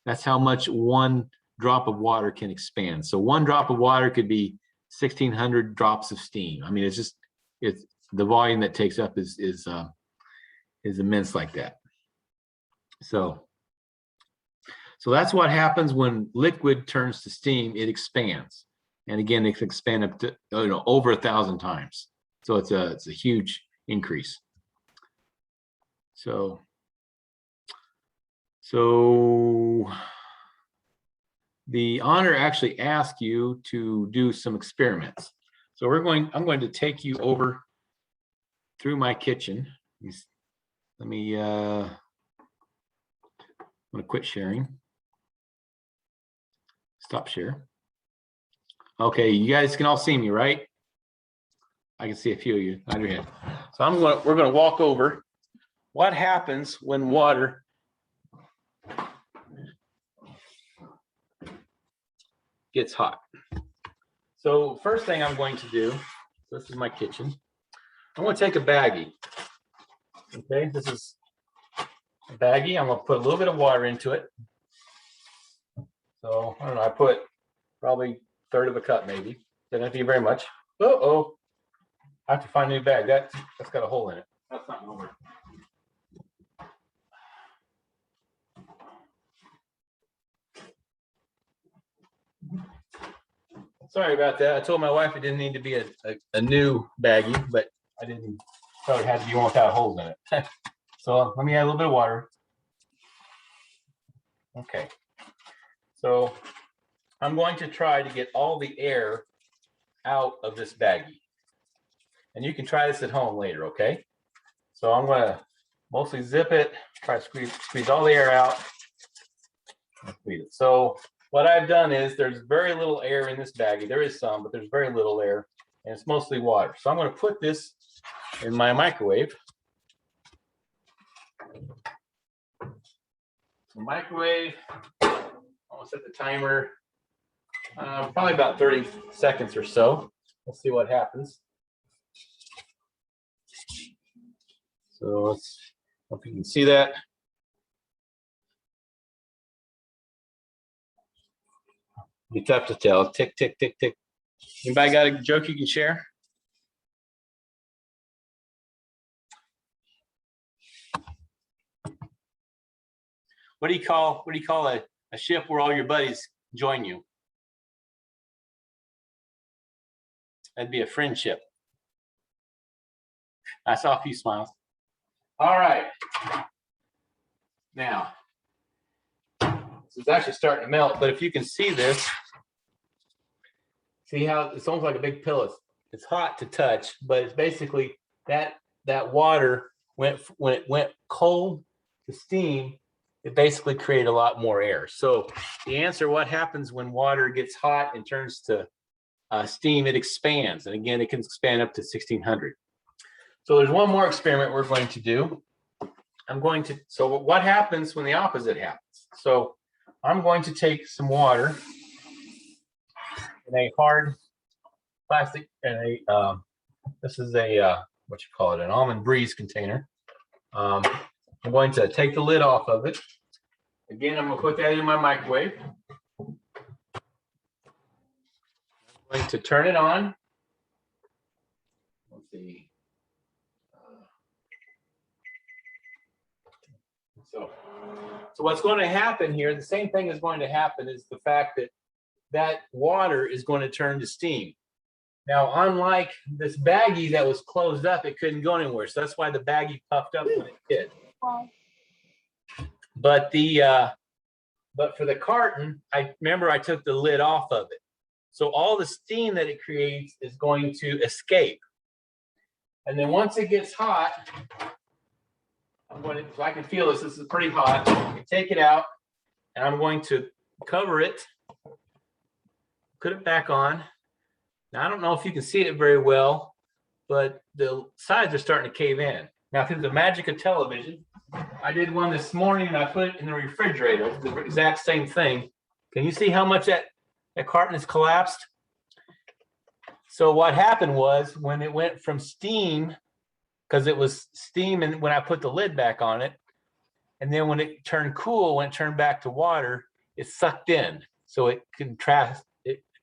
That's how much 1 drop of water can expand. So 1 drop of water could be 1,600 drops of steam. I mean, it's the volume that takes up is immense like that. So that's what happens when liquid turns to steam. It expands, and again, it can expand up to over 1,000 times. So it's a huge increase. So the honor actually asked you to do some experiments. So I'm going to take you over through my kitchen. Let me, I'm going to quit sharing. Stop share. Okay, you guys can all see me, right? I can see a few of you. Nod your head. So we're going to walk over. What happens when water gets hot? So first thing I'm going to do, this is my kitchen. I'm going to take a baggie. Okay, this is a baggie. I'm going to put a little bit of water into it. So I don't know, I put probably 1/3 of a cup maybe. Doesn't have to be very much. Uh-oh. I have to find a new bag. That's got a hole in it. That's not gonna work. Sorry about that. I told my wife it didn't need to be a new baggie, but I didn't thought it had to be one without holes in it. So let me add a little bit of water. Okay. So I'm going to try to get all the air out of this baggie. And you can try this at home later, okay? So I'm going to mostly zip it, try to squeeze all the air out. So what I've done is there's very little air in this baggie. There is some, but there's very little air, and it's mostly water. So I'm going to put this in my microwave. So microwave, I'll set the timer, probably about 30 seconds or so. Let's see what happens. So let's hope you can see that. Be tough to tell. Tick, tick, tick, tick. Anybody got a joke you can share? What do you call a ship where all your buddies join you? That'd be a friendship. I saw a few smiles. All right. Now, this is actually starting to melt, but if you can see this, see how it's almost like a big pillow. It's hot to touch, but it's basically that water when it went cold to steam, it basically created a lot more air. So the answer, what happens when water gets hot and turns to steam, it expands. And again, it can expand up to 1600. So there's one more experiment we're going to do. So what happens when the opposite happens? So I'm going to take some water in a hard plastic, and this is a, what you call it, an almond breeze container. I'm going to take the lid off of it. Again, I'm going to put that in my microwave. I'm going to turn it on. Let's see. So what's going to happen here, the same thing is going to happen, is the fact that water is going to turn to steam. Now, unlike this baggie that was closed up, it couldn't go anywhere. So that's why the baggie puffed up when it did. But for the carton, I remember I took the lid off of it. So all the steam that it creates is going to escape. And then once it gets hot, so I can feel this is pretty hot. I can take it out and I'm going to cover it, put it back on. Now, I don't know if you can see it very well, but the sides are starting to cave in. Now, through the magic of television, I did one this morning and I put it in the refrigerator, the exact same thing. Can you see how much that carton has collapsed? So what happened was when it went from steam, because it was steam and when I put the lid back on it, and then when it turned cool, when it turned back to water, it sucked in. So it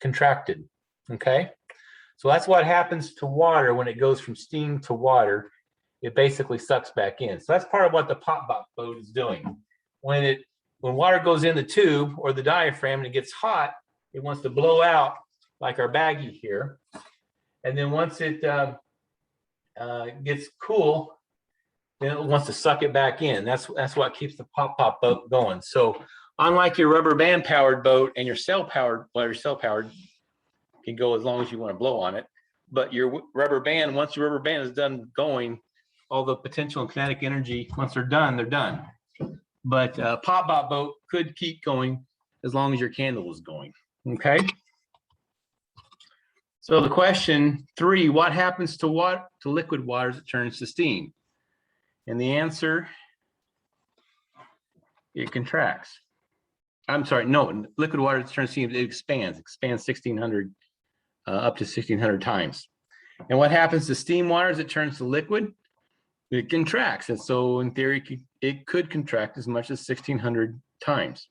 contracted, okay? So that's what happens to water when it goes from steam to water. It basically sucks back in. So that's part of what the pop-pop boat is doing. When water goes in the tube or the diaphragm and it gets hot, it wants to blow out like our baggie here. And then once it gets cool, then it wants to suck it back in. That's what keeps the pop-pop boat going. So unlike your rubber band powered boat and your cell powered, well, your cell powered can go as long as you want to blow on it. But your rubber band, once your rubber band is done going, all the potential and kinetic energy, once they're done, they're done. But pop-pop boat could keep going as long as your candle is going, okay? So the question 3, what happens to liquid water as it turns to steam? And the answer, it contracts. I'm sorry, no, liquid water as it turns to steam, it expands 1600, up to 1600 times. And what happens to steam water as it turns to liquid? It contracts. And so in theory, it could contract as much as 1600 times.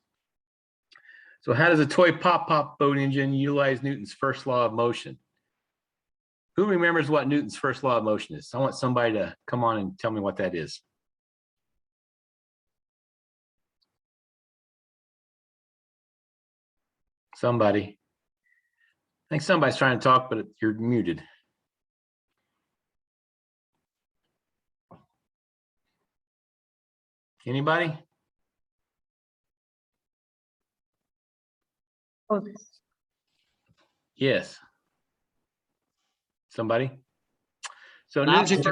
So how does a toy pop-pop boat engine utilize Newton's first law of motion? Who remembers what Newton's first law of motion is? I want somebody to come on and tell me what that is. Somebody. I think somebody's trying to talk, but you're muted. Anybody? Yes. Somebody? So
An object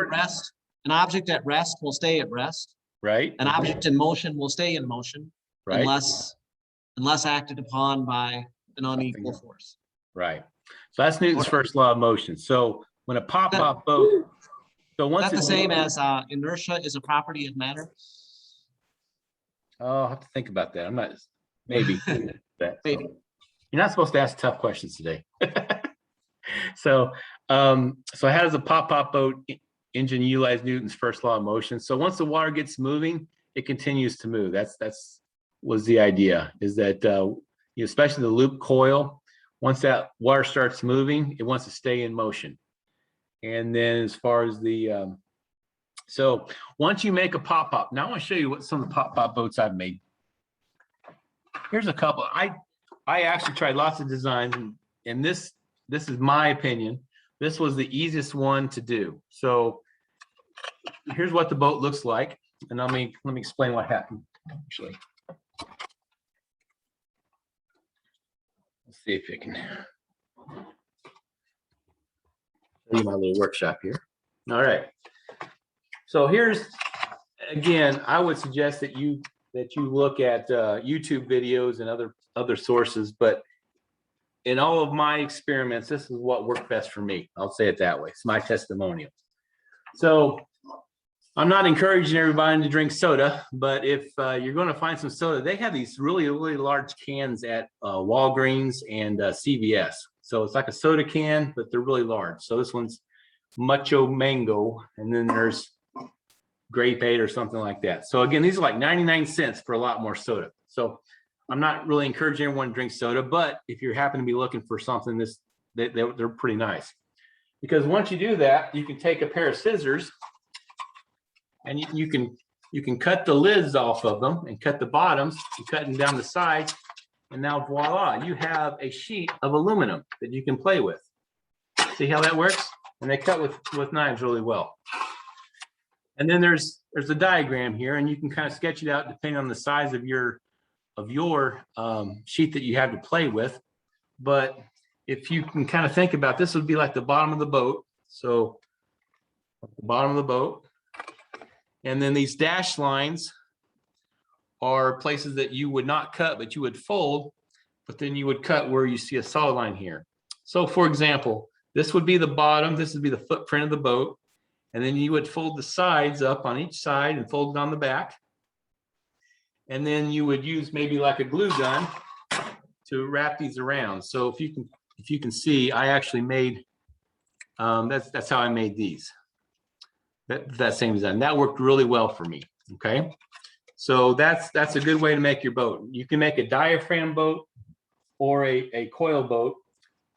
at rest will stay at rest.
Right.
An object in motion will stay in motion.
Right.
Unless acted upon by an unequal force.
Right. So that's Newton's first law of motion. So when a pop-pop boat, so once
that's the same as inertia is a property of matter.
Oh, I'll have to think about that. I'm not, maybe.
Maybe.
You're not supposed to ask tough questions today. So how does a pop-pop boat engine utilize Newton's first law of motion? So once the water gets moving, it continues to move. That's was the idea, is that especially the loop coil, once that water starts moving, it wants to stay in motion. And then as far as the, so once you make a pop-pop, now I want to show you what some of the pop-pop boats I've made. Here's a couple. I actually tried lots of designs, and this is my opinion. This was the easiest one to do. So here's what the boat looks like, and let me explain what happened. Actually, let's see if it can show you my little workshop here. All right. So here's, again, I would suggest that you look at YouTube videos and other sources, but in all of my experiments, this is what worked best for me. I'll say it that way. It's my testimonial. So I'm not encouraging everybody to drink soda, but if you're going to find some soda, they have these really, really large cans at Walgreens and CVS. So it's like a soda can, but they're really large. So this one's Mucho Mango, and then there's Grape Aid or something like that. So again, these are like 99 cents for a lot more soda. So I'm not really encouraging everyone to drink soda, but if you happen to be looking for something, they're pretty nice. Because once you do that, you can take a pair of scissors and you can cut the lids off of them and cut the bottoms and cutting down the sides. And now voila, you have a sheet of aluminum that you can play with. See how that works? And they cut with knives really well. And then there's a diagram here, and you can kind of sketch it out depending on the size of your sheet that you have to play with. But if you can kind of think about, this would be like the bottom of the boat. So the bottom of the boat, and then these dashed lines are places that you would not cut, but you would fold, but then you would cut where you see a solid line here. So for example, this would be the bottom, this would be the footprint of the boat, and then you would fold the sides up on each side and fold it on the back. And then you would use maybe like a glue gun to wrap these around. So if you can see, I actually made, that's how I made these. That same design. That worked really well for me, okay? So that's a good way to make your boat. You can make a diaphragm boat or a coil boat.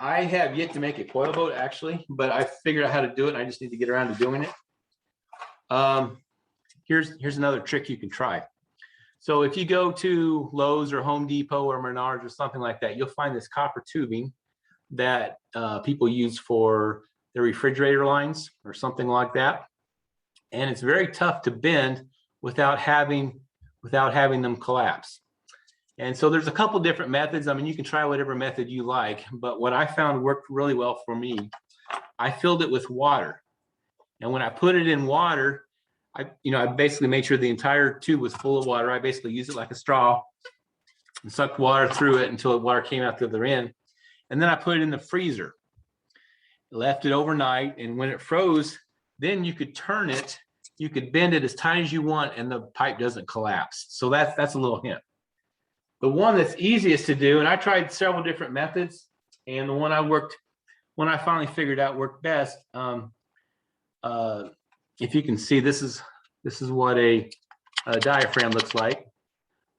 I have yet to make a coil boat actually, but I figured out how to do it. And I just need to get around to doing it. Here's another trick you can try. So if you go to Lowe's or Home Depot or Menards or something like that, you'll find this copper tubing that people use for their refrigerator lines or something like that. And it's very tough to bend without having them collapse. And so there's a couple different methods. I mean, you can try whatever method you like, but what I found worked really well for me, I filled it with water. And when I put it in water, I basically made sure the entire tube was full of water. I basically used it like a straw and sucked water through it until the water came out the other end. And then I put it in the freezer, left it overnight. And when it froze, then you could turn it, you could bend it as tight as you want and the pipe doesn't collapse. So that's a little hint. The one that's easiest to do, and I tried several different methods, and the one I finally figured out worked best. If you can see, this is what a diaphragm looks like.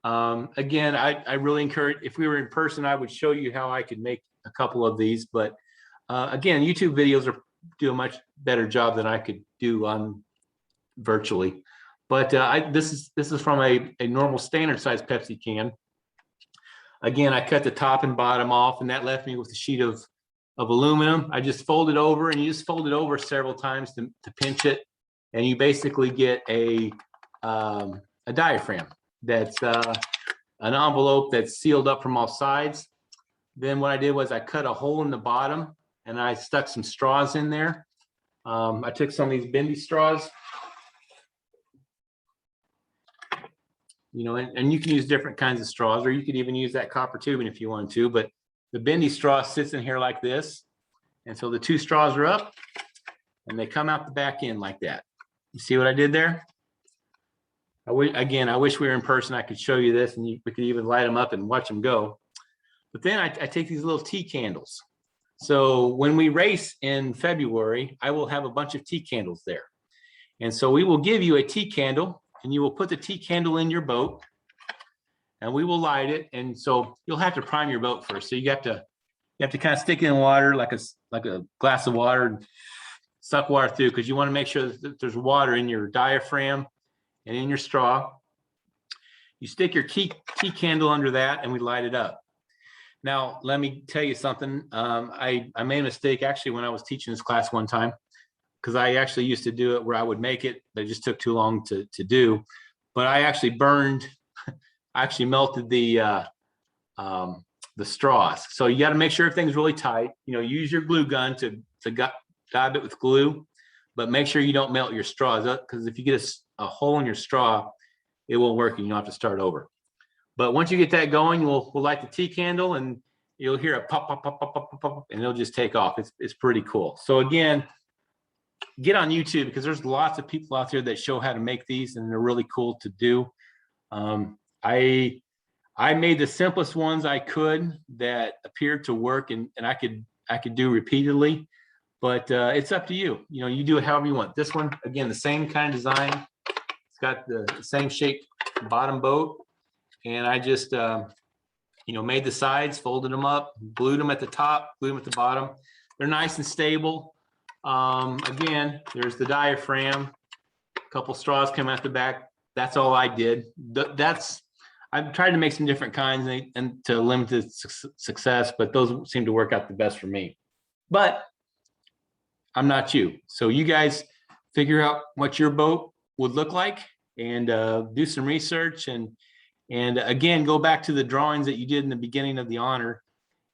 Again, I really encourage, if we were in person, I would show you how I could make a couple of these, but again, YouTube videos do a much better job than I could do on virtually. But this is from a normal standard size Pepsi can. Again, I cut the top and bottom off, and that left me with a sheet of aluminum. I just fold it over, and you just fold it over several times to pinch it, and you basically get a diaphragm that's an envelope that's sealed up from all sides. Then what I did was I cut a hole in the bottom, and I stuck some straws in there. I took some of these bendy straws, and you can use different kinds of straws, or you could even use that copper tubing if you want to, but the bendy straw sits in here like this. And so the two straws are up and they come out the back end like that. You see what I did there? I wish we were in person. I could show you this, and we could even light them up and watch them go. But then I take these little tea candles. So when we race in February, I will have a bunch of tea candles there. And so we will give you a tea candle, and you will put the tea candle in your boat, and we will light it. And so you'll have to prime your boat first. So you have to You have to kind of stick it in water like a glass of water and suck water through, because you want to make sure that there's water in your diaphragm and in your straw. You stick your tea candle under that and we light it up. Now, let me tell you something. I made a mistake actually when I was teaching this class one time, because I actually used to do it where I would make it, but it just took too long to do. But I actually burned, I actually melted the straws. So you got to make sure everything's really tight. You know, use your glue gun to dab it with glue, but make sure you don't melt your straws up, because if you get a hole in your straw, it won't work and you'll have to start over. But once you get that going, we'll light the tea candle and you'll hear a pop, pop, pop, pop, pop, pop, pop, and it'll just take off. It's pretty cool. So again, get on YouTube, because there's lots of people out there that show how to make these and they're really cool to do. I made the simplest ones I could that appeared to work and I could do repeatedly, but it's up to you. You know, you do it however you want. This one, again, the same kind of design. It's got the same shaped bottom boat. And I just, you know, made the sides, folded them up, glued them at the top, glued them at the bottom. They're nice and stable. Again, there's the diaphragm, a couple straws come out the back. That's all I did. I've tried to make some different kinds and to limited success, but those seem to work out the best for me. But I'm not you. So you guys figure out what your boat would look like and do some research and again, go back to the drawings that you did in the beginning of the honor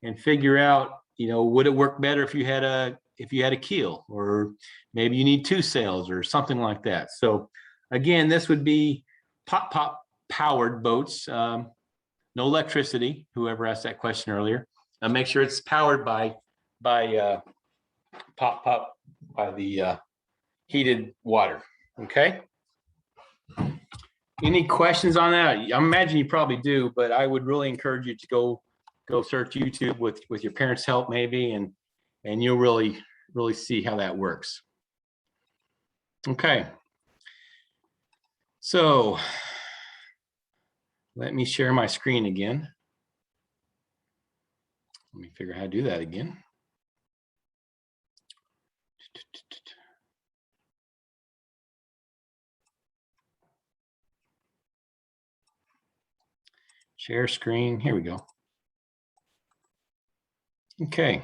and figure out, you know, would it work better if you had a keel, or maybe you need 2 sails or something like that. So again, this would be pop powered boats, no electricity. Whoever asked that question earlier, make sure it's powered by pop by the heated water. Okay. Any questions on that? I imagine you probably do, but I would really encourage you to go search YouTube with your parents' help maybe, and you'll really see how that works. Okay. So let me share my screen again. Let me figure out how to do that again. Share screen. Here we go. Okay.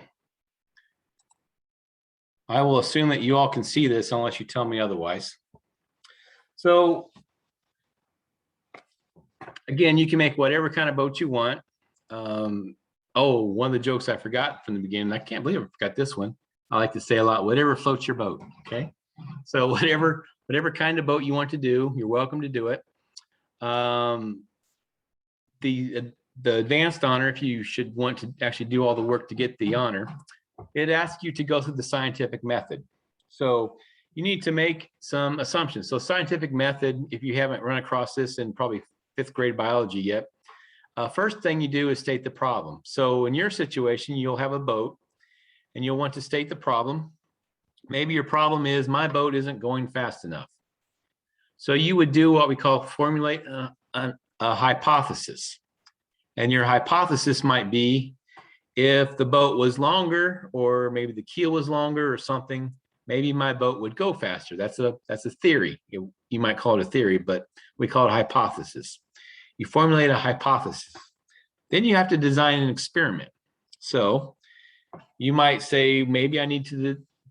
I will assume that you all can see this unless you tell me otherwise. So again, you can make whatever kind of boat you want. Oh, one of the jokes I forgot from the beginning, I can't believe I forgot this one. I like to say a lot, whatever floats your boat. Okay. So whatever kind of boat you want to do, you're welcome to do it. The advanced honor, if you should want to actually do all the work to get the honor, it asks you to go through the scientific method. So you need to make some assumptions. So scientific method, if you haven't run across this in probably 5th grade biology yet, first thing you do is state the problem. So in your situation, you'll have a boat and you'll want to state the problem. Maybe your problem is my boat isn't going fast enough. So you would do what we call formulate a hypothesis. And your hypothesis might be, if the boat was longer, or maybe the keel was longer or something, maybe my boat would go faster. That's a theory. You might call it a theory, but we call it a hypothesis. You formulate a hypothesis. Then you have to design an experiment. So you might say, maybe I need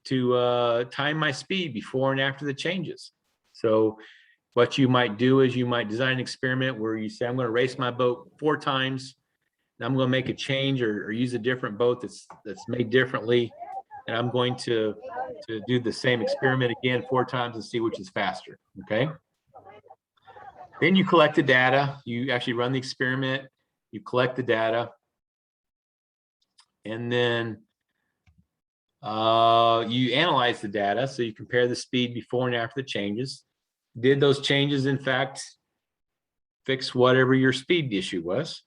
to time my speed before and after the changes. So what you might do is you might design an experiment where you say, I'm going to race my boat 4 times. And I'm going to make a change or use a different boat that's made differently. And I'm going to do the same experiment again 4 times and see which is faster. Okay. Then you collect the data. You actually run the experiment. You collect the data. And then you analyze the data. So you compare the speed before and after the changes. Did those changes, in fact, fix whatever your speed issue was?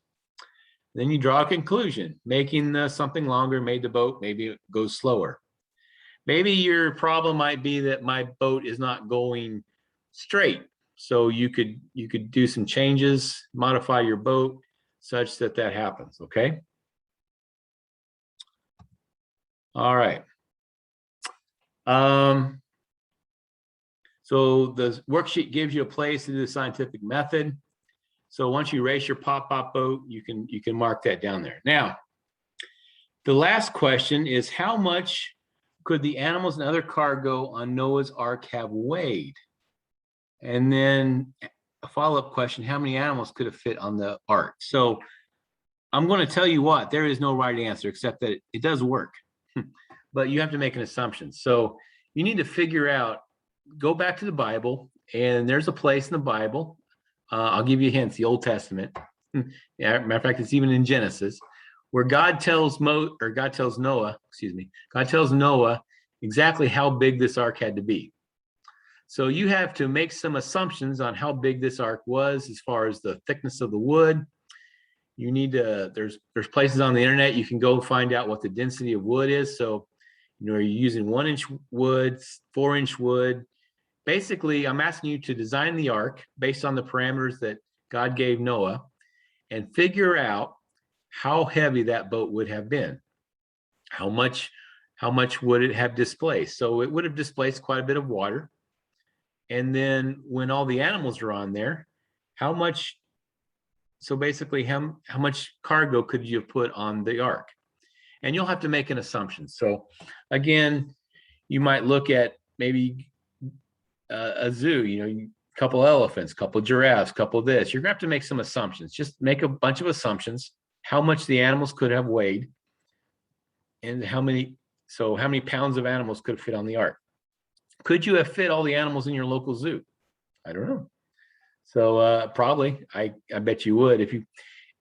Then you draw a conclusion. Making something longer made the boat, maybe it goes slower. Maybe your problem might be that my boat is not going straight. So you could do some changes, modify your boat such that happens, okay? All right. So the worksheet gives you a place to do the scientific method. So once you race your pop-pop boat, you can mark that down there. Now, the last question is, how much could the animals and other cargo on Noah's Ark have weighed? And then a follow-up question, how many animals could have fit on the Ark? So I'm going to tell you what, there is no right answer except that it does work, but you have to make an assumption. So you need to figure out, go back to the Bible, and there's a place in the Bible. I'll give you hints, the Old Testament. Yeah, matter of fact, it's even in Genesis, where God tells Noah exactly how big this ark had to be. So you have to make some assumptions on how big this ark was as far as the thickness of the wood. You need to, there's places on the internet you can go find out what the density of wood is. So, you're using 1-inch wood, 4-inch wood. Basically, I'm asking you to design the ark based on the parameters that God gave Noah and figure out how heavy that boat would have been. How much would it have displaced? So it would have displaced quite a bit of water. And then when all the animals are on there, how much, so basically how much cargo could you have put on the ark? And you'll have to make an assumption. So again, you might look at maybe a zoo, a couple elephants, couple giraffes, couple this. You're gonna have to make some assumptions. Just make a bunch of assumptions, how much the animals could have weighed and how many pounds of animals could fit on the ark. Could you have fit all the animals in your local zoo? I don't know. So probably, I bet you would.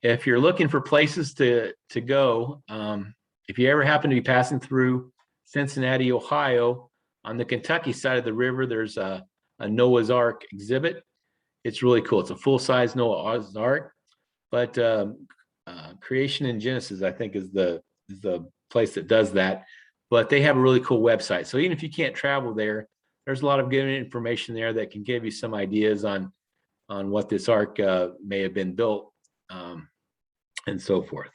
If you're looking for places to go, if you ever happen to be passing through Cincinnati, Ohio, on the Kentucky side of the river, there's a Noah's Ark exhibit. It's really cool. It's a full-size Noah's Ark, but Creation in Genesis, I think, is the place that does that. But they have a really cool website. So even if you can't travel there, there's a lot of good information there that can give you some ideas on what this ark may have been built, and so forth.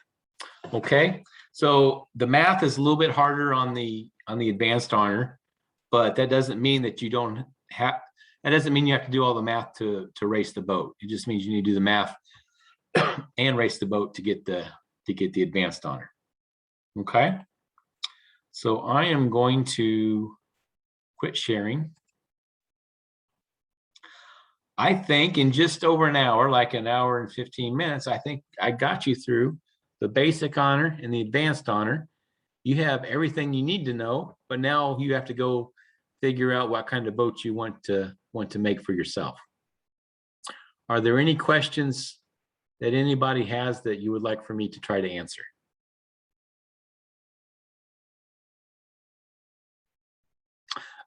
Okay, so the math is a little bit harder on the advanced honor, but that doesn't mean that you don't have. That doesn't mean you have to do all the math to race the boat. It just means you need to do the math and race the boat to get the advanced honor. Okay, so I am going to quit sharing. I think in just over an hour, like an hour and 15 minutes, I think I got you through the basic honor and the advanced honor. You have everything you need to know, but now you have to go figure out what kind of boat you want to make for yourself. Are there any questions that anybody has that you would like for me to try to answer?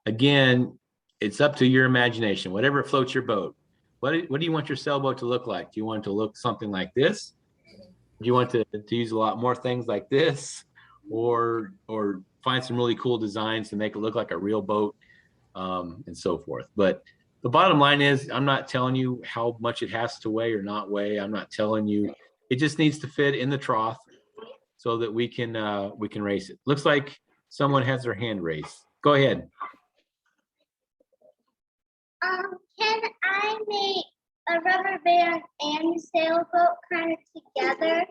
Again, it's up to your imagination, whatever floats your boat. What do you want your sailboat to look like? Do you want it to look something like this? Do you want to use a lot more things like this? Or find some really cool designs to make it look like a real boat, and so forth. But the bottom line is, I'm not telling you how much it has to weigh or not weigh. I'm not telling you. It just needs to fit in the trough so that we can race it. Looks like someone has their hand raised. Go ahead.
Can I make a rubber band and sailboat kind of together,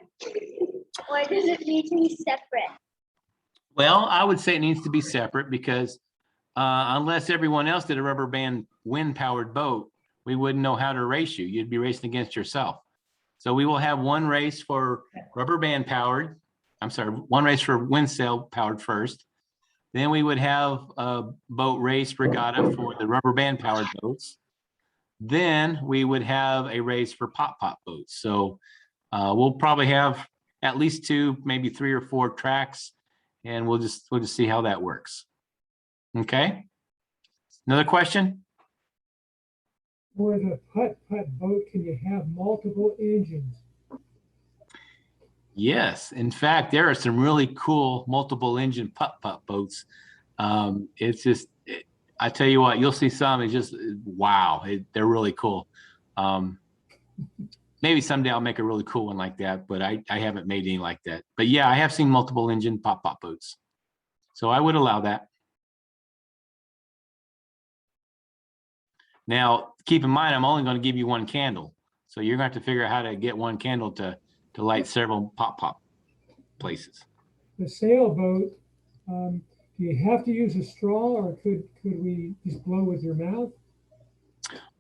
or does it need to be separate?
Well, I would say it needs to be separate because unless everyone else did a rubber band wind-powered boat, we wouldn't know how to race you. You'd be racing against yourself. So we will have one race for rubber band powered. I'm sorry, one race for wind sail powered first. Then we would have a boat race regatta for the rubber band powered boats. Then we would have a race for pop-pop boats. So we'll probably have at least 2, maybe 3 or 4 tracks, and we'll just see how that works. Okay. Another question?
For the putt-putt boat, can you have multiple engines?
Yes, in fact, there are some really cool multiple engine putt-putt boats. It's just, I tell you what, you'll see some, it's just, wow, they're really cool. Maybe someday I'll make a really cool one like that, but I haven't made any like that. But yeah, I have seen multiple engine pop-pop boats. So I would allow that. Now, keep in mind, I'm only going to give you one candle. So you're going to have to figure out how to get one candle to light several pop places.
The sailboat, do you have to use a straw or could we just blow with your mouth?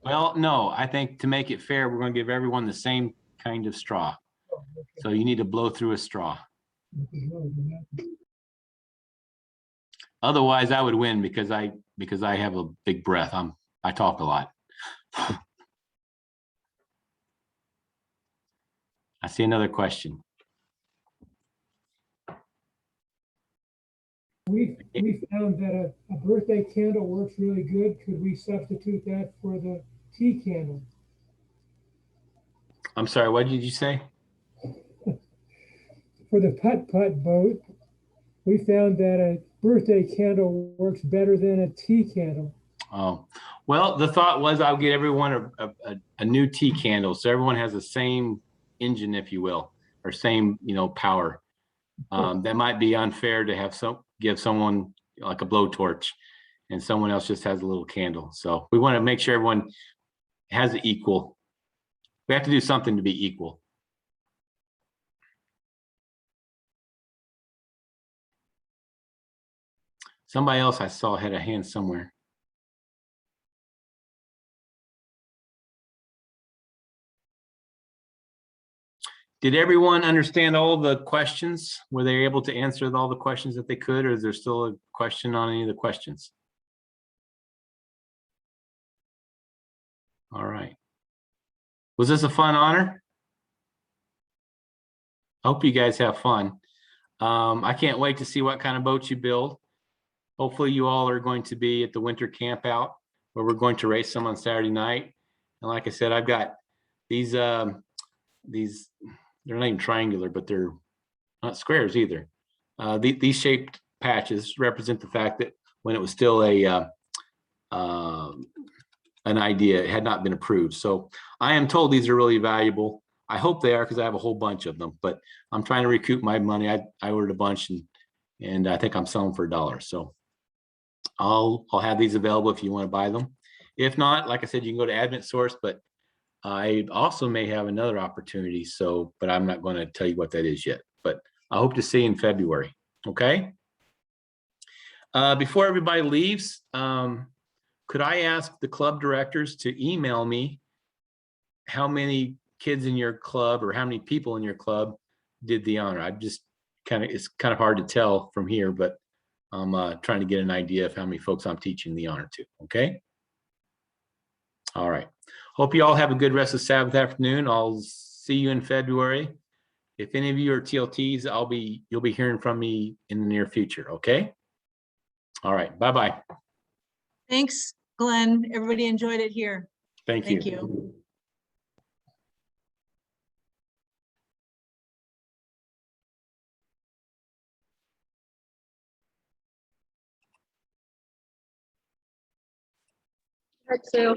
Well, no, I think to make it fair, we're going to give everyone the same kind of straw.
Oh, okay.
So you need to blow through a straw. Otherwise, I would win because I have a big breath. I talk a lot. I see another question.
We found that a birthday candle works really good. Could we substitute that for the tea candle?
I'm sorry, what did you say?
For the putt-putt boat, we found that a birthday candle works better than a tea candle.
Oh, well, the thought was I'll get everyone a new tea candle. So everyone has the same engine, if you will, or same, power. That might be unfair to have give someone like a blowtorch and someone else just has a little candle. So we want to make sure everyone has it equal. We have to do something to be equal. Somebody else I saw had a hand somewhere. Did everyone understand all the questions? Were they able to answer all the questions that they could, or is there still a question on any of the questions? All right. Was this a fun honor? I hope you guys have fun. I can't wait to see what kind of boats you build. Hopefully you all are going to be at the winter camp out where we're going to race some on Saturday night. And like I said, I've got these, they're not even triangular, but they're not squares either. These shaped patches represent the fact that when it was still an idea, it had not been approved. So I am told these are really valuable. I hope they are because I have a whole bunch of them, but I'm trying to recoup my money. I ordered a bunch and I think I'm selling for $1. So I'll have these available if you want to buy them. If not, like I said, you can go to Advent Source, but I also may have another opportunity. So, but I'm not going to tell you what that is yet, but I hope to see you in February. Okay. Before everybody leaves, could I ask the club directors to email me how many kids in your club or how many people in your club did the honor? It's kind of hard to tell from here, but I'm trying to get an idea of how many folks I'm teaching the honor to. Okay. All right. Hope you all have a good rest of Sabbath afternoon. I'll see you in February. If any of you are TLTs, you'll be hearing from me in the near future. Okay. All right. Bye-bye.
Thanks, Glenn. Everybody enjoyed it here.
Thank you.
Thank you.
Part two.